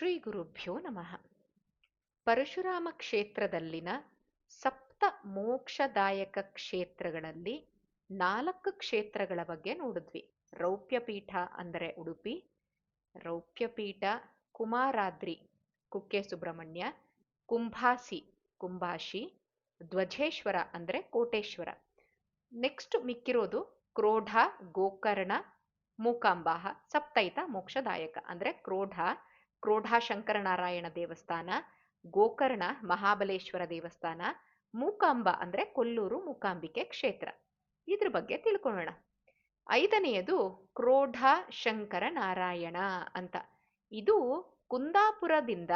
ಶ್ರೀ ಗುರುಭ್ಯೋ ನಮಃ. ಪರಶುರಾಮ ಕ್ಷೇತ್ರದಲ್ಲಿನ ಸಪ್ತ ಮೋಕ್ಷದಾಯಕ ಕ್ಷೇತ್ರಗಳಲ್ಲಿ 4 ಕ್ಷೇತ್ರಗಳ ಬಗ್ಗೆ ನೋಡಿದ್ವಿ. ರೌಪ್ಯಪೀಠ ಅಂದರೆ ಉಡುಪಿ, ರೌಪ್ಯಪೀಠ, ಕುಮಾರಾದ್ರಿ ಕುಕ್ಕೆ ಸುಬ್ರಹ್ಮಣ್ಯ, ಕುಂಭಾಸಿ ಕುಂಭಾಶಿ, ಧ್ವಜೇಶ್ವರ ಅಂದರೆ ಕೋಟೇಶ್ವರ. ನೆಕ್ಸ್ಟ್ ಮಿಕ್ಕಿರೋದು ಕ್ರೋಢ, ಗೋಕರ್ಣ, ಮೂಕಾಂಬಾಹ, ಸಪ್ತೈತ ಮೋಕ್ಷದಾಯಕ ಅಂದರೆ ಕ್ರೋಢ ಶಂಕರನಾರಾಯಣ ದೇವಸ್ಥಾನ, ಗೋಕರ್ಣ ಮಹಾಬಲೇಶ್ವರ ದೇವಸ್ಥಾನ, ಮೂಕಾಂಬ ಅಂದರೆ ಕೊಲ್ಲೂರು ಮೂಕಾಂಬಿಕೆ ಕ್ಷೇತ್ರ. ಇದ್ರ ಬಗ್ಗೆ ತಿಳ್ಕೊಳ್ಳೋಣ. 5ನೆಯದು ಕ್ರೋಢ ಶಂಕರನಾರಾಯಣ ಅಂತ. ಇದು ಕುಂದಾಪುರದಿಂದ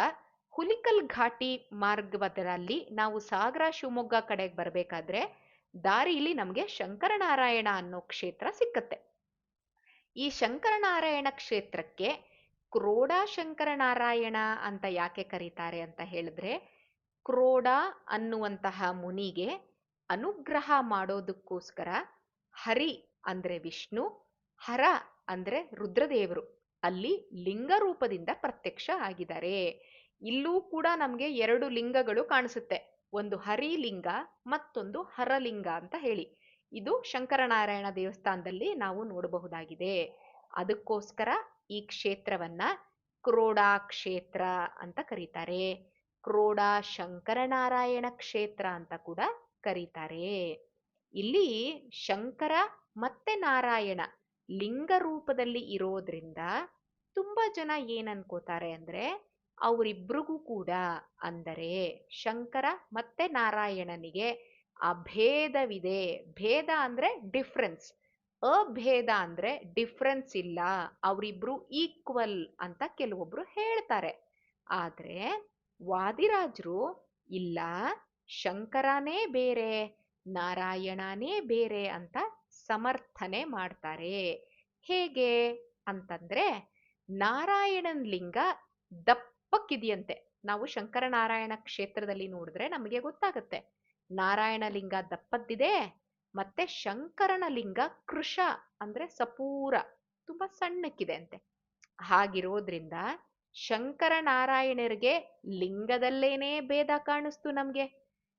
ಹುಲಿಕಲ್ ಘಾಟಿ ಮಾರ್ಗದಲ್ಲಿ ನಾವು ಸಾಗರ ಶಿವಮೊಗ್ಗ ಕಡೆಗೆ ಬರಬೇಕಾದ್ರೆ ದಾರಿಲಿ ನಮಗೆ ಶಂಕರನಾರಾಯಣ ಅನ್ನೋ ಕ್ಷೇತ್ರ ಸಿಕ್ಕತ್ತೆ. ಈ ಶಂಕರನಾರಾಯಣ ಕ್ಷೇತ್ರಕ್ಕೆ ಕ್ರೋಢ ಶಂಕರನಾರಾಯಣ ಅಂತ ಯಾಕೆ ಕರೀತಾರೆ ಅಂತ ಹೇಳಿದ್ರೆ, ಕ್ರೋಢ ಅನ್ನುವಂತಹ ಮುನಿಗೆ ಅನುಗ್ರಹ ಮಾಡೋದಕ್ಕೋಸ್ಕರ ಹರಿ ಅಂದ್ರೆ ವಿಷ್ಣು, ಹರ ಅಂದ್ರೆ ರುದ್ರದೇವರು ಅಲ್ಲಿ ಲಿಂಗ ರೂಪದಿಂದ ಪ್ರತ್ಯಕ್ಷ ಆಗಿದ್ದಾರೆ. ಇಲ್ಲೂ ಕೂಡ ನಮಗೆ 2 ಲಿಂಗಗಳು ಕಾಣಿಸುತ್ತೆ, ಒಂದು ಹರಿಲಿಂಗ ಮತ್ತೊಂದು ಹರಲಿಂಗ ಅಂತ ಹೇಳಿ. ಇದು ಶಂಕರನಾರಾಯಣ ದೇವಸ್ಥಾನದಲ್ಲಿ ನಾವು ನೋಡಬಹುದಾಗಿದೆ. ಅದಕ್ಕೋಸ್ಕರ ಈ ಕ್ಷೇತ್ರವನ್ನ ಕ್ರೋಢ ಕ್ಷೇತ್ರ ಅಂತ ಕರೀತಾರೆ. ಕ್ರೋಢ ಶಂಕರನಾರಾಯಣ ಕ್ಷೇತ್ರ ಅಂತ ಕೂಡ ಕರೀತಾರೆ. ಇಲ್ಲಿ ಶಂಕರ ಮತ್ತೆ ನಾರಾಯಣ ಲಿಂಗ ರೂಪದಲ್ಲಿ ಇರೋದ್ರಿಂದ ತುಂಬಾ ಜನ ಏನ್ ಅನ್ಕೋತಾರೆ ಅಂದ್ರೆ ಅವರಿಬ್ರಿಗೂ ಕೂಡ, ಅಂದರೆ ಶಂಕರ ಮತ್ತೆ ನಾರಾಯಣನಿಗೆ ಅಭೇದವಿದೆ. ಭೇದ ಅಂದ್ರೆ ಡಿಫ್ರೆನ್ಸ್, ಅಭೇದ ಅಂದ್ರೆ ಡಿಫ್ರೆನ್ಸ್ ಇಲ್ಲ, ಅವರಿಬ್ರು ಈಕ್ವಲ್ ಅಂತ ಕೆಲವೊಬ್ರು ಹೇಳ್ತಾರೆ. ಆದ್ರೆ ವಾದಿರಾಜರು ಇಲ್ಲ, ಶಂಕರನೇ ಬೇರೆ ನಾರಾಯಣನೇ ಬೇರೆ ಅಂತ ಸಮರ್ಥನೆ ಮಾಡ್ತಾರೆ. ಹೇಗೆ ಅಂತಂದ್ರೆ, ನಾರಾಯಣನ್ ಲಿಂಗ ದಪ್ಪಕ್ಕಿದೆಯಂತೆ. ನಾವು ಶಂಕರನಾರಾಯಣ ಕ್ಷೇತ್ರದಲ್ಲಿ ನೋಡಿದ್ರೆ ನಮಗೆ ಗೊತ್ತಾಗತ್ತೆ ನಾರಾಯಣ ಲಿಂಗ ದಪ್ಪದ್ದಿದೆ, ಮತ್ತೆ ಶಂಕರನ ಲಿಂಗ ಕೃಶ ಅಂದ್ರೆ ಸಪೂರ ತುಂಬಾ ಸಣ್ಣಕ್ಕಿದೆ ಅಂತೆ. ಹಾಗಿರೋದ್ರಿಂದ ಶಂಕರನಾರಾಯಣರಿಗೆ ಲಿಂಗದಲ್ಲೇನೇ ಭೇದ ಕಾಣಿಸ್ತು ನಮ್ಗೆ.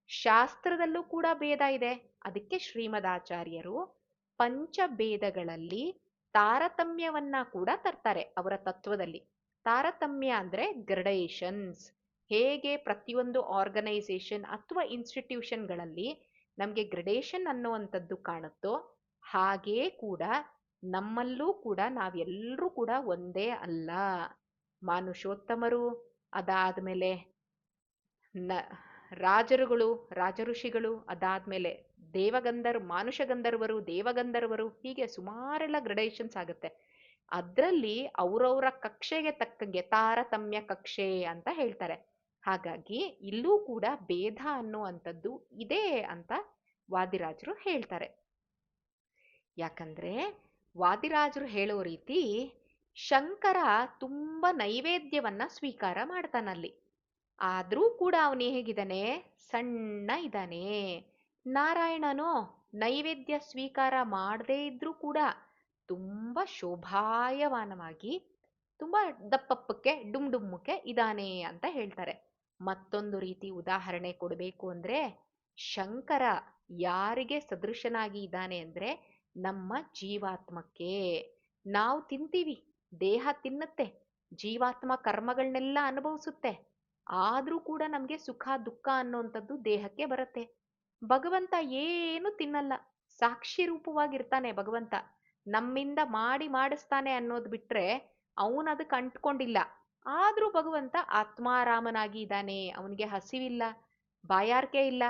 ಶಾಸ್ತ್ರದಲ್ಲೂ ಕೂಡ ಭೇದ ಇದೆ. ಅದಕ್ಕೆ ಶ್ರೀಮದಾಚಾರ್ಯರು ಪಂಚಭೇದಗಳಲ್ಲಿ ತಾರತಮ್ಯವನ್ನ ಕೂಡ ತರ್ತಾರೆ ಅವರ ತತ್ವದಲ್ಲಿ. ತಾರತಮ್ಯ ಅಂದ್ರೆ ಗ್ರಡೇಷನ್ಸ್. ಹೇಗೆ ಪ್ರತಿಯೊಂದು ಆರ್ಗನೈಸೇಷನ್ ಅಥವಾ ಇನ್ಸ್ಟಿಟ್ಯೂಷನ್ಗಳಲ್ಲಿ ನಮಗೆ ಗ್ರಡೇಷನ್ ಅನ್ನುವಂಥದ್ದು ಕಾಣುತ್ತೋ, ಹಾಗೇ ಕೂಡ ನಮ್ಮಲ್ಲೂ ಕೂಡ ನಾವೆಲ್ಲರೂ ಕೂಡ ಒಂದೇ ಅಲ್ಲ. ಮಾನುಷೋತ್ತಮರು, ಅದಾದ್ಮೇಲೆ ರಾಜರುಗಳು, ರಾಜಋಷಿಗಳು, ಅದಾದ್ಮೇಲೆ ಮಾನುಷ ಗಂಧರ್ವರು, ದೇವಗಂಧರ್ವರು, ಹೀಗೆ ಸುಮಾರೆಲ್ಲ ಗ್ರಡೇಷನ್ಸ್ ಆಗುತ್ತೆ. ಅದರಲ್ಲಿ ಅವರವರ ಕಕ್ಷೆಗೆ ತಕ್ಕಂಗೆ ತಾರತಮ್ಯ ಕಕ್ಷೆ ಅಂತ ಹೇಳ್ತಾರೆ. ಹಾಗಾಗಿ ಇಲ್ಲೂ ಕೂಡ ಭೇದ ಅನ್ನುವಂಥದ್ದು ಇದೆ ಅಂತ ವಾದಿರಾಜರು ಹೇಳ್ತಾರೆ. ಯಾಕಂದ್ರೆ ವಾದಿರಾಜರು ಹೇಳೋ ರೀತಿ ಶಂಕರ ತುಂಬಾ ನೈವೇದ್ಯವನ್ನ ಸ್ವೀಕಾರ ಮಾಡ್ತಾನಲ್ಲಿ. ಆದ್ರೂ ಕೂಡ ಅವನು ಹೇಗಿದ್ದಾನೆ, ಸಣ್ಣ ಇದ್ದಾನೆ. ನಾರಾಯಣನೋ ನೈವೇದ್ಯ ಸ್ವೀಕಾರ ಮಾಡದೇ ಇದ್ರೂ ಕೂಡ ತುಂಬಾ ಶೋಭಾಯಮಾನವಾಗಿ ತುಂಬಾ ದಪ್ಪಪ್ಪಕ್ಕೆ ಡುಮ್ಡುಮ್ಮಕ್ಕೆ ಇದ್ದಾನೆ ಅಂತ ಹೇಳ್ತಾರೆ. ಮತ್ತೊಂದು ರೀತಿ ಉದಾಹರಣೆ ಕೊಡಬೇಕು ಅಂದ್ರೆ, ಶಂಕರ ಯಾರಿಗೆ ಸದೃಶನಾಗಿ ಇದ್ದಾನೆ ಅಂದ್ರೆ ನಮ್ಮ ಜೀವಾತ್ಮಕ್ಕೆ. ನಾವು ತಿಂತೀವಿ, ದೇಹ ತಿನ್ನುತ್ತೆ, ಜೀವಾತ್ಮ ಕರ್ಮಗಳನ್ನೆಲ್ಲ ಅನುಭವಿಸುತ್ತೆ, ಆದ್ರೂ ಕೂಡ ನಮ್ಗೆ ಸುಖ ದುಃಖ ಅನ್ನುವಂಥದ್ದು ದೇಹಕ್ಕೆ ಬರುತ್ತೆ. ಭಗವಂತ ಏನು ತಿನ್ನಲ್ಲ, ಸಾಕ್ಷಿ ರೂಪವಾಗಿರ್ತಾನೆ ಭಗವಂತ. ನಮ್ಮಿಂದ ಮಾಡಿಸ್ತಾನೆ ಅನ್ನೋದು ಬಿಟ್ರೆ ಅವನದಕ್ಕೆ ಅಂಟ್ಕೊಂಡಿಲ್ಲ. ಆದ್ರೂ ಭಗವಂತ ಆತ್ಮಾರಾಮನಾಗಿ ಇದ್ದಾನೆ, ಅವನಿಗೆ ಹಸಿವಿಲ್ಲ, ಬಾಯಾರಿಕೆ ಇಲ್ಲ.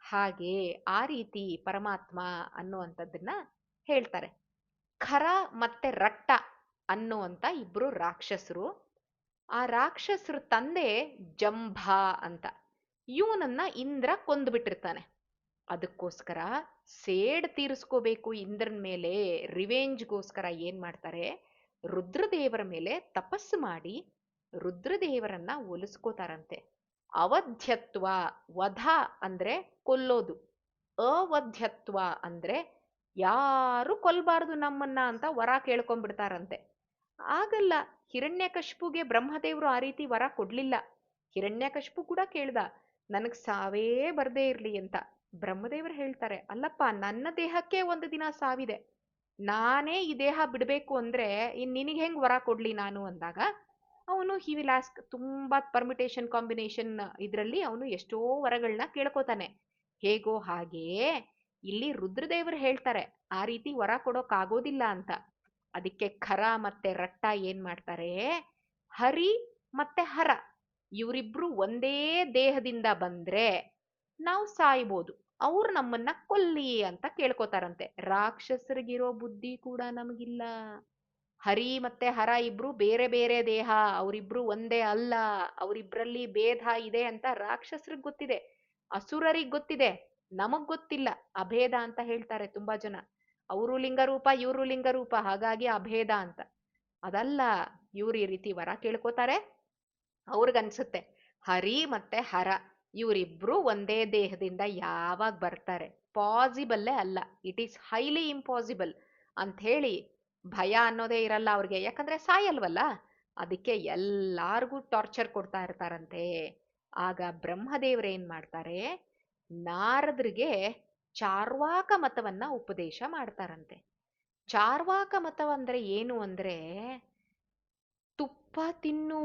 ಹಾಗೆ ಆ ರೀತಿ ಪರಮಾತ್ಮ ಅನ್ನುವಂಥದ್ದನ್ನ ಹೇಳ್ತಾರೆ. ಖರ ಮತ್ತೆ ರಟ್ಟ ಅನ್ನುವಂಥ ಇಬ್ರು ರಾಕ್ಷಸರು. ಆ ರಾಕ್ಷಸರ ತಂದೆ ಜಂಭ ಅಂತ. ಇವನನ್ನ ಇಂದ್ರ ಕೊಂದ್ಬಿಟ್ಟಿರ್ತಾನೆ. ಅದಕ್ಕೋಸ್ಕರ ಸೇಡ್ ತೀರಿಸ್ಕೋಬೇಕು ಇಂದ್ರನ ಮೇಲೆ, ರಿವೆಂಜ್ಗೋಸ್ಕರ ಏನ್ ಮಾಡ್ತಾರೆ, ರುದ್ರದೇವರ ಮೇಲೆ ತಪಸ್ಸು ಮಾಡಿ ರುದ್ರದೇವರನ್ನ ಒಲಿಸ್ಕೋತಾರಂತೆ. ಅವಧ್ಯತ್ವ, ವಧ ಅಂದ್ರೆ ಕೊಲ್ಲೋದು, ಅವಧ್ಯತ್ವ ಅಂದ್ರೆ ಯಾರು ಕೊಲ್ಬಾರ್ದು ನಮ್ಮನ್ನ ಅಂತ ವರ ಕೇಳ್ಕೊಂಡ್ಬಿಡ್ತಾರಂತೆ. ಆಗಲ್ಲ. ಹಿರಣ್ಯಕಶಿಪುಗೆ ಬ್ರಹ್ಮದೇವರು ಆ ರೀತಿ ವರ ಕೊಡ್ಲಿಲ್ಲ. ಹಿರಣ್ಯಕಶಿಪು ಕೂಡ ಕೇಳ್ದ, ನನಗ್ ಸಾವೇ ಬರ್ದೇ ಇರ್ಲಿ ಅಂತ. ಬ್ರಹ್ಮದೇವರು ಹೇಳ್ತಾರೆ, ಅಲ್ಲಪ್ಪ ನನ್ನ ದೇಹಕ್ಕೆ ಒಂದು ದಿನ ಸಾವಿದೆ, ನಾನೇ ಈ ದೇಹ ಬಿಡ್ಬೇಕು ಅಂದ್ರೆ ನಿನಗೆ ಹೆಂಗ್ ವರ ಕೊಡ್ಲಿ ನಾನು ಅಂದಾಗ, ಅವನು ಹಿ ವಿಲ್ ಆಸ್ಕ್, ತುಂಬಾ ಪರ್ಮಿಟೇಷನ್ ಕಾಂಬಿನೇಷನ್ ಇದ್ರಲ್ಲಿ ಅವನು ಎಷ್ಟೋ ವರಗಳನ್ನ ಕೇಳ್ಕೊತಾನೆ. ಹೇಗೋ ಹಾಗೆಯೇ ಇಲ್ಲಿ ರುದ್ರದೇವರು ಹೇಳ್ತಾರೆ ಆ ರೀತಿ ವರ ಕೊಡೋಕ್ ಆಗೋದಿಲ್ಲ ಅಂತ. ಅದಕ್ಕೆ ಖರ ಮತ್ತೆ ರಟ್ಟ ಏನ್ ಮಾಡ್ತಾರೆ, ಹರಿ ಮತ್ತೆ ಹರ ಇವರಿಬ್ರು ಒಂದೇ ದೇಹದಿಂದ ಬಂದ್ರೆ ನಾವು ಸಾಯ್ಬೋದು, ಅವ್ರು ನಮ್ಮನ್ನ ಕೊಲ್ಲಿ ಅಂತ ಕೇಳ್ಕೊತಾರಂತೆ. ರಾಕ್ಷಸರಿಗಿರೋ ಬುದ್ಧಿ ಕೂಡ ನಮಗಿಲ್ಲ. ಹರಿ ಮತ್ತೆ ಹರ ಇಬ್ರು ಬೇರೆ ಬೇರೆ ದೇಹ, ಅವರಿಬ್ರು ಒಂದೇ ಅಲ್ಲ, ಅವರಿಬ್ರಲ್ಲಿ ಭೇದ ಇದೆ ಅಂತ ರಾಕ್ಷಸರಿಗೆ ಗೊತ್ತಿದೆ, ಅಸುರರಿಗೆ ಗೊತ್ತಿದೆ, ನಮಗ್ ಗೊತ್ತಿಲ್ಲ. ಅಭೇದ ಅಂತ ಹೇಳ್ತಾರೆ ತುಂಬಾ ಜನ, ಅವರು ಲಿಂಗರೂಪ ಇವರು ಲಿಂಗರೂಪ ಹಾಗಾಗಿ ಅಭೇದ ಅಂತ. ಅದಲ್ಲ, ಇವ್ರು ಈ ರೀತಿ ವರ ಕೇಳ್ಕೊತಾರೆ. ಅವ್ರಿಗನ್ಸುತ್ತೆ ಹರಿ ಮತ್ತೆ ಹರ ಇವರಿಬ್ರು ಒಂದೇ ದೇಹದಿಂದ ಯಾವಾಗ ಬರ್ತಾರೆ, ಪಾಸಿಬಲ್ಲೇ ಅಲ್ಲ, ಇಟ್ ಈಸ್ ಹೈಲಿ ಇಂಪಾಸಿಬಲ್ ಅಂತ ಹೇಳಿ ಭಯ ಅನ್ನೋದೇ ಇರಲ್ಲ ಅವ್ರಿಗೆ, ಯಾಕಂದ್ರೆ ಸಾಯಲ್ವಲ್ಲ. ಅದಕ್ಕೆ ಎಲ್ಲಾರ್ಗೂ ಟಾರ್ಚರ್ ಕೊಡ್ತಾ ಇರ್ತಾರಂತೆ. ಆಗ ಬ್ರಹ್ಮದೇವ್ರೇನ್ ಮಾಡ್ತಾರೆ, ನಾರದ್ರಿಗೆ ಚಾರ್ವಾಕ ಮತವನ್ನ ಉಪದೇಶ ಮಾಡ್ತಾರಂತೆ. ಚಾರ್ವಾಕ ಮತವಂದ್ರೆ ಏನು ಅಂದ್ರೆ, ತುಪ್ಪ ತಿನ್ನು,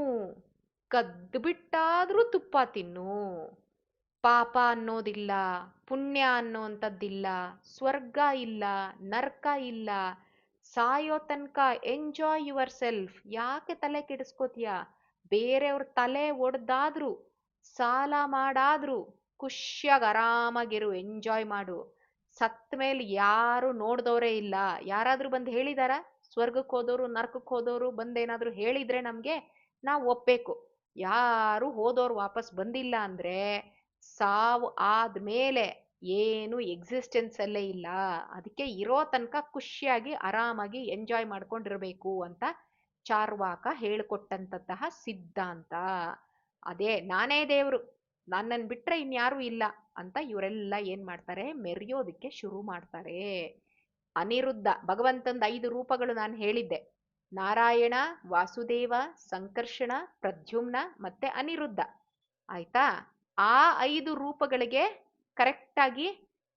ಕದ್ದು ಬಿಟ್ಟಾದ್ರೂ ತುಪ್ಪ ತಿನ್ನು, ಪಾಪ ಅನ್ನೋದಿಲ್ಲ, ಪುಣ್ಯ ಅನ್ನೋಂಥದ್ದಿಲ್ಲ, ಸ್ವರ್ಗ ಇಲ್ಲ, ನರ್ಕ ಇಲ್ಲ, ಸಾಯೋ ತನಕ ಎಂಜಾಯ್ ಯುವರ್ ಸೆಲ್ಫ್, ಯಾಕೆ ತಲೆ ಕೆಡಿಸ್ಕೋತೀಯ, ಬೇರೆಯವ್ರ ತಲೆ ಒಡ್ದಾದ್ರು ಸಾಲ ಮಾಡಾದ್ರು ಖುಷಿಯಾಗಿ ಆರಾಮಾಗಿರು, ಎಂಜಾಯ್ ಮಾಡು. ಸತ್ ಮೇಲೆ ಯಾರು ನೋಡ್ದವ್ರೇ ಇಲ್ಲ. ಯಾರಾದ್ರೂ ಬಂದು ಹೇಳಿದಾರ, ಸ್ವರ್ಗಕ್ಕೆ ಹೋದವರು ನರ್ಕಕ್ಕೆ ಹೋದವರು ಬಂದೇನಾದ್ರೂ ಹೇಳಿದ್ರೆ ನಮ್ಗೆ ನಾವು ಒಪ್ಬೇಕು. ಯಾರು ಹೋದವ್ರು ವಾಪಸ್ ಬಂದಿಲ್ಲ ಅಂದ್ರೆ ಸಾವು ಆದ್ಮೇಲೆ ಏನು ಎಕ್ಸಿಸ್ಟೆನ್ಸ್ ಅಲ್ಲೇ ಇಲ್ಲ. ಅದಕ್ಕೆ ಇರೋ ತನಕ ಖುಷಿಯಾಗಿ ಆರಾಮಾಗಿ ಎಂಜಾಯ್ ಮಾಡ್ಕೊಂಡಿರ್ಬೇಕು ಅಂತ ಚಾರ್ವಾಕ ಹೇಳ್ಕೊಟ್ಟಂತಹ ಸಿದ್ಧಾಂತ. ಅದೇ ನಾನೇ ದೇವ್ರು, ನನ್ನನ್ ಬಿಟ್ರೆ ಇನ್ಯಾರೂ ಇಲ್ಲ ಅಂತ ಇವರೆಲ್ಲ ಏನ್ ಮಾಡ್ತಾರೆ, ಮೆರೆಯೋದಿಕ್ಕೆ ಶುರು ಮಾಡ್ತಾರೆ. ಅನಿರುದ್ಧ ಭಗವಂತಂದ 5 ರೂಪಗಳು ನಾನು ಹೇಳಿದ್ದೆ, ನಾರಾಯಣ, ವಾಸುದೇವ, ಸಂಕರ್ಷಣ, ಪ್ರದ್ಯುಮ್ನ ಮತ್ತೆ ಅನಿರುದ್ಧ. ಆಯ್ತಾ? ಆ 5 ರೂಪಗಳಿಗೆ ಕರೆಕ್ಟಾಗಿ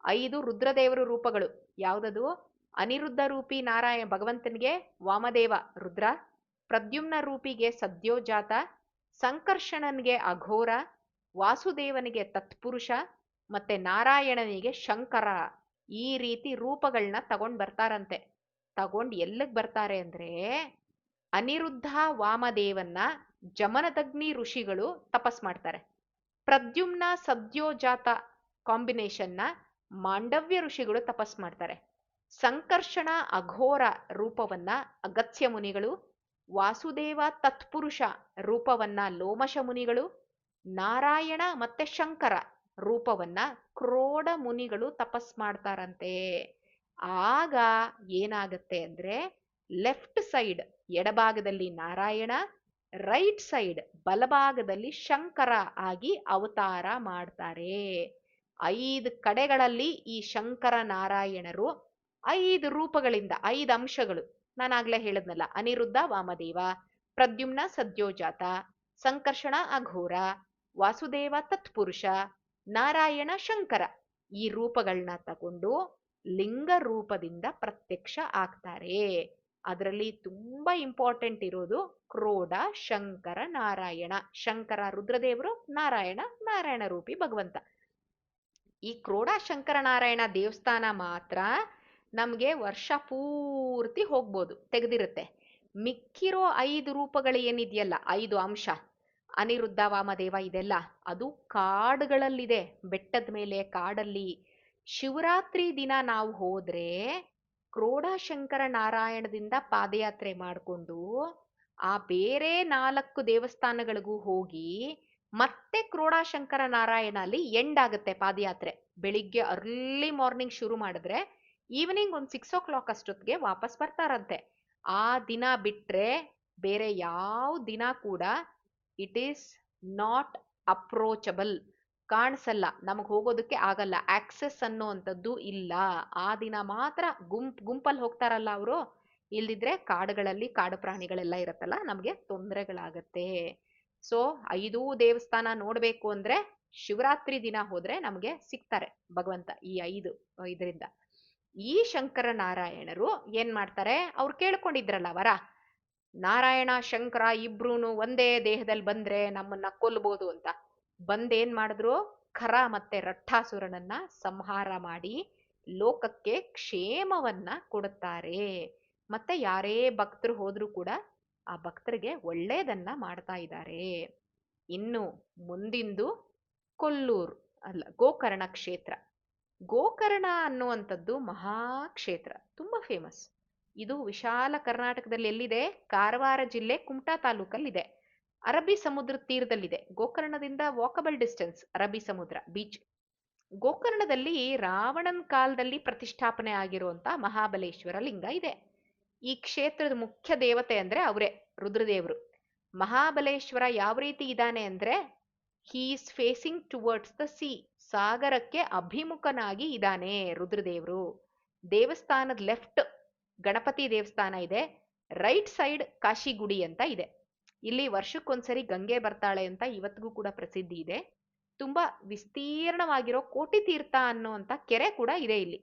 5 ರುದ್ರದೇವರ ರೂಪಗಳು. ಯಾವ್ದದು? ಅನಿರುದ್ಧ ರೂಪಿ ನಾರಾಯಣ ಭಗವಂತನಿಗೆ ವಾಮದೇವ ರುದ್ರ, ಪ್ರದ್ಯುಮ್ನ ರೂಪಿಗೆ ಸದ್ಯೋಜಾತ, ಸಂಕರ್ಷಣನ್ಗೆ ಅಘೋರ, ವಾಸುದೇವನಿಗೆ ತತ್ಪುರುಷ, ಮತ್ತೆ ನಾರಾಯಣನಿಗೆ ಶಂಕರ. ಈ ರೀತಿ ರೂಪಗಳನ್ನ ತಗೊಂಡ್ ಬರ್ತಾರಂತೆ. ತಗೊಂಡ್ ಎಲ್ಲಿಗ್ ಬರ್ತಾರೆ ಅಂದ್ರೆ, ಅನಿರುದ್ಧ ವಾಮದೇವನ್ನ ಜಮನದಗ್ನಿ ಋಷಿಗಳು ತಪಸ್ ಮಾಡ್ತಾರೆ. ಪ್ರದ್ಯುಮ್ನ ಸದ್ಯೋಜಾತ ಕಾಂಬಿನೇಷನ್ನ ಮಾಂಡವ್ಯ ಋಷಿಗಳು ತಪಸ್ ಮಾಡ್ತಾರೆ. ಸಂಕರ್ಷಣ ಅಘೋರ ರೂಪವನ್ನ ಅಗತ್ಯ ಮುನಿಗಳು, ವಾಸುದೇವ ತತ್ಪುರುಷ ರೂಪವನ್ನ ಲೋಮಶ ಮುನಿಗಳು, ನಾರಾಯಣ ಮತ್ತೆ ಶಂಕರ ರೂಪವನ್ನ ಕ್ರೋಡ ಮುನಿಗಳು ತಪಸ್ ಮಾಡ್ತಾರಂತೆ. ಆಗ ಏನಾಗತ್ತೆ ಅಂದ್ರೆ, ಲೆಫ್ಟ್ ಸೈಡ್ ಎಡಭಾಗದಲ್ಲಿ ನಾರಾಯಣ, ರೈಟ್ ಸೈಡ್ ಬಲಭಾಗದಲ್ಲಿ ಶಂಕರ ಆಗಿ ಅವತಾರ ಮಾಡ್ತಾರೆ. 5 ಕಡೆಗಳಲ್ಲಿ ಈ ಶಂಕರ ನಾರಾಯಣರು 5 ರೂಪಗಳಿಂದ 5 ಅಂಶಗಳು, ನಾನಾಗ್ಲೇ ಹೇಳದ್ನಲ್ಲ, ಅನಿರುದ್ಧ ವಾಮದೇವ, ಪ್ರದ್ಯುಮ್ನ ಸದ್ಯೋಜಾತ, ಸಂಕರ್ಷಣ ಅಘೋರ, ವಾಸುದೇವ ತತ್ಪುರುಷ, ನಾರಾಯಣ ಶಂಕರ, ಈ ರೂಪಗಳನ್ನ ತಗೊಂಡು ಲಿಂಗ ರೂಪದಿಂದ ಪ್ರತ್ಯಕ್ಷ ಆಗ್ತಾರೆ. ಅದರಲ್ಲಿ ತುಂಬಾ ಇಂಪಾರ್ಟೆಂಟ್ ಇರೋದು ಕ್ರೋಡ ಶಂಕರ ನಾರಾಯಣ. ಶಂಕರ ರುದ್ರದೇವರು, ನಾರಾಯಣ ನಾರಾಯಣ ರೂಪಿ ಭಗವಂತ. ಈ ಕ್ರೋಡ ಶಂಕರ ನಾರಾಯಣ ದೇವಸ್ಥಾನ ಮಾತ್ರ ನಮ್ಗೆ ವರ್ಷ ಪೂರ್ತಿ ಹೋಗ್ಬೋದು, ತೆಗೆದಿರುತ್ತೆ. ಮಿಕ್ಕಿರೋ 5 ರೂಪಗಳು ಏನಿದೆಯಲ್ಲ, 5 ಅಂಶ, ಅನಿರುದ್ಧ ವಾಮದೇವ ಇದೆಲ್ಲ, ಅದು ಕಾಡುಗಳಲ್ಲಿದೆ, ಬೆಟ್ಟದ ಮೇಲೆ ಕಾಡಲ್ಲಿ. ಶಿವರಾತ್ರಿ ದಿನ ನಾವು ಹೋದ್ರೆ ಕ್ರೋಡ ಶಂಕರ ನಾರಾಯಣದಿಂದ ಪಾದಯಾತ್ರೆ ಮಾಡಿಕೊಂಡು ಆ ಬೇರೆ 4 ದೇವಸ್ಥಾನಗಳಿಗೂ ಹೋಗಿ ಮತ್ತೆ ಕ್ರೋಡ ಶಂಕರ ನಾರಾಯಣ ಅಲ್ಲಿ ಎಂಡ್ ಆಗುತ್ತೆ ಪಾದಯಾತ್ರೆ. ಬೆಳಿಗ್ಗೆ ಅರ್ಲಿ ಮಾರ್ನಿಂಗ್ ಶುರು ಮಾಡಿದ್ರೆ ಈವ್ನಿಂಗ್ ಒಂದು 6 o'clock ಅಷ್ಟೊತ್ತಿಗೆ ವಾಪಸ್ ಬರ್ತಾರಂತೆ. ಆ ದಿನ ಬಿಟ್ರೆ ಬೇರೆ ಯಾವ ದಿನ ಕೂಡ ಇಟ್ ಈಸ್ ನಾಟ್ ಅಪ್ರೋಚಬಲ್, ಕಾಣಿಸಲ್ಲ, ನಮಗ್ ಹೋಗೋದಕ್ಕೆ ಆಗಲ್ಲ, ಆಕ್ಸೆಸ್ ಅನ್ನೋ ಅಂಥದ್ದು ಇಲ್ಲ. ಆ ದಿನ ಮಾತ್ರ ಗುಂಪಲ್ಲಿ ಹೋಗ್ತಾರಲ್ಲ ಅವರು, ಇಲ್ದಿದ್ರೆ ಕಾಡುಗಳಲ್ಲಿ ಕಾಡು ಪ್ರಾಣಿಗಳೆಲ್ಲ ಇರತ್ತಲ್ಲ, ನಮ್ಗೆ ತೊಂದರೆಗಳಾಗತ್ತೆ. ಸೊ 5 ದೇವಸ್ಥಾನ ನೋಡ್ಬೇಕು ಅಂದ್ರೆ ಶಿವರಾತ್ರಿ ದಿನ ಹೋದ್ರೆ ನಮ್ಗೆ ಸಿಗ್ತಾರೆ ಭಗವಂತ ಈ 5 ಇದರಿಂದ. ಈ ಶಂಕರ ನಾರಾಯಣರು ಏನ್ ಮಾಡ್ತಾರೆ, ಅವ್ರು ಕೇಳ್ಕೊಂಡಿದ್ರಲ್ಲ ವರ, ನಾರಾಯಣ ಶಂಕರ ಇಬ್ರೂನು ಒಂದೇ ದೇಹದಲ್ಲಿ ಬಂದ್ರೆ ನಮ್ಮನ್ನ ಕೊಲ್ಬೋದು ಅಂತ. ಬಂದೇನ್ ಮಾಡಿದ್ರು, ಖರ ಮತ್ತೆ ರಟ್ಟಾಸುರನನ್ನ ಸಂಹಾರ ಮಾಡಿ ಲೋಕಕ್ಕೆ ಕ್ಷೇಮವನ್ನ ಕೊಡುತ್ತಾರೆ. ಮತ್ತೆ ಯಾರೇ ಭಕ್ತರು ಹೋದ್ರೂ ಕೂಡ ಆ ಭಕ್ತರಿಗೆ ಒಳ್ಳೇದನ್ನ ಮಾಡ್ತಾ ಇದ್ದಾರೆ. ಇನ್ನು ಮುಂದಿಂದು ಕೊಲ್ಲೂರು ಅಲ್ಲ, ಗೋಕರ್ಣ ಕ್ಷೇತ್ರ. ಗೋಕರ್ಣ ಅನ್ನುವಂಥದ್ದು ಮಹಾಕ್ಷೇತ್ರ, ತುಂಬಾ ಫೇಮಸ್. ಇದು ವಿಶಾಲ ಕರ್ನಾಟಕದಲ್ಲಿ ಎಲ್ಲಿದೆ, ಕಾರವಾರ ಜಿಲ್ಲೆ ಕುಮಟಾ ತಾಲೂಕಲ್ಲಿದೆ. ಅರಬ್ಬಿ ಸಮುದ್ರ ತೀರದಲ್ಲಿದೆ. ಗೋಕರ್ಣದಿಂದ ವಾಕಬಲ್ ಡಿಸ್ಟೆನ್ಸ್ ಅರಬ್ಬಿ ಸಮುದ್ರ ಬೀಚ್. ಗೋಕರ್ಣದಲ್ಲಿ ರಾವಣನ ಕಾಲದಲ್ಲಿ ಪ್ರತಿಷ್ಠಾಪನೆ ಆಗಿರುವಂತ ಮಹಾಬಲೇಶ್ವರ ಲಿಂಗ ಇದೆ. ಈ ಕ್ಷೇತ್ರದ ಮುಖ್ಯ ದೇವತೆ ಅಂದ್ರೆ ಅವರೇ ರುದ್ರದೇವರು. ಮಹಾಬಲೇಶ್ವರ ಯಾವ ರೀತಿ ಇದ್ದಾನೆ ಅಂದ್ರೆ, he is facing towards the C, ಸಾಗರಕ್ಕೆ ಅಭಿಮುಖನಾಗಿ ಇದ್ದಾನೆ ರುದ್ರದೇವರು. ದೇವಸ್ಥಾನದ ಲೆಫ್ಟ್ ಗಣಪತಿ ದೇವಸ್ಥಾನ ಇದೆ, ರೈಟ್ ಸೈಡ್ ಕಾಶಿ ಗುಡಿ ಅಂತ ಇದೆ. ಇಲ್ಲಿ ವರ್ಷಕ್ಕೊಂದ್ಸರಿ ಗಂಗೆ ಬರ್ತಾಳೆ ಅಂತ ಇವತ್ತಿಗೂ ಕೂಡ ಪ್ರಸಿದ್ಧಿ ಇದೆ. ತುಂಬಾ ವಿಸ್ತೀರ್ಣವಾಗಿರೋ ಕೋಟಿ ತೀರ್ಥ ಅನ್ನುವಂಥ ಕೆರೆ ಕೂಡ ಇದೆ ಇಲ್ಲಿ.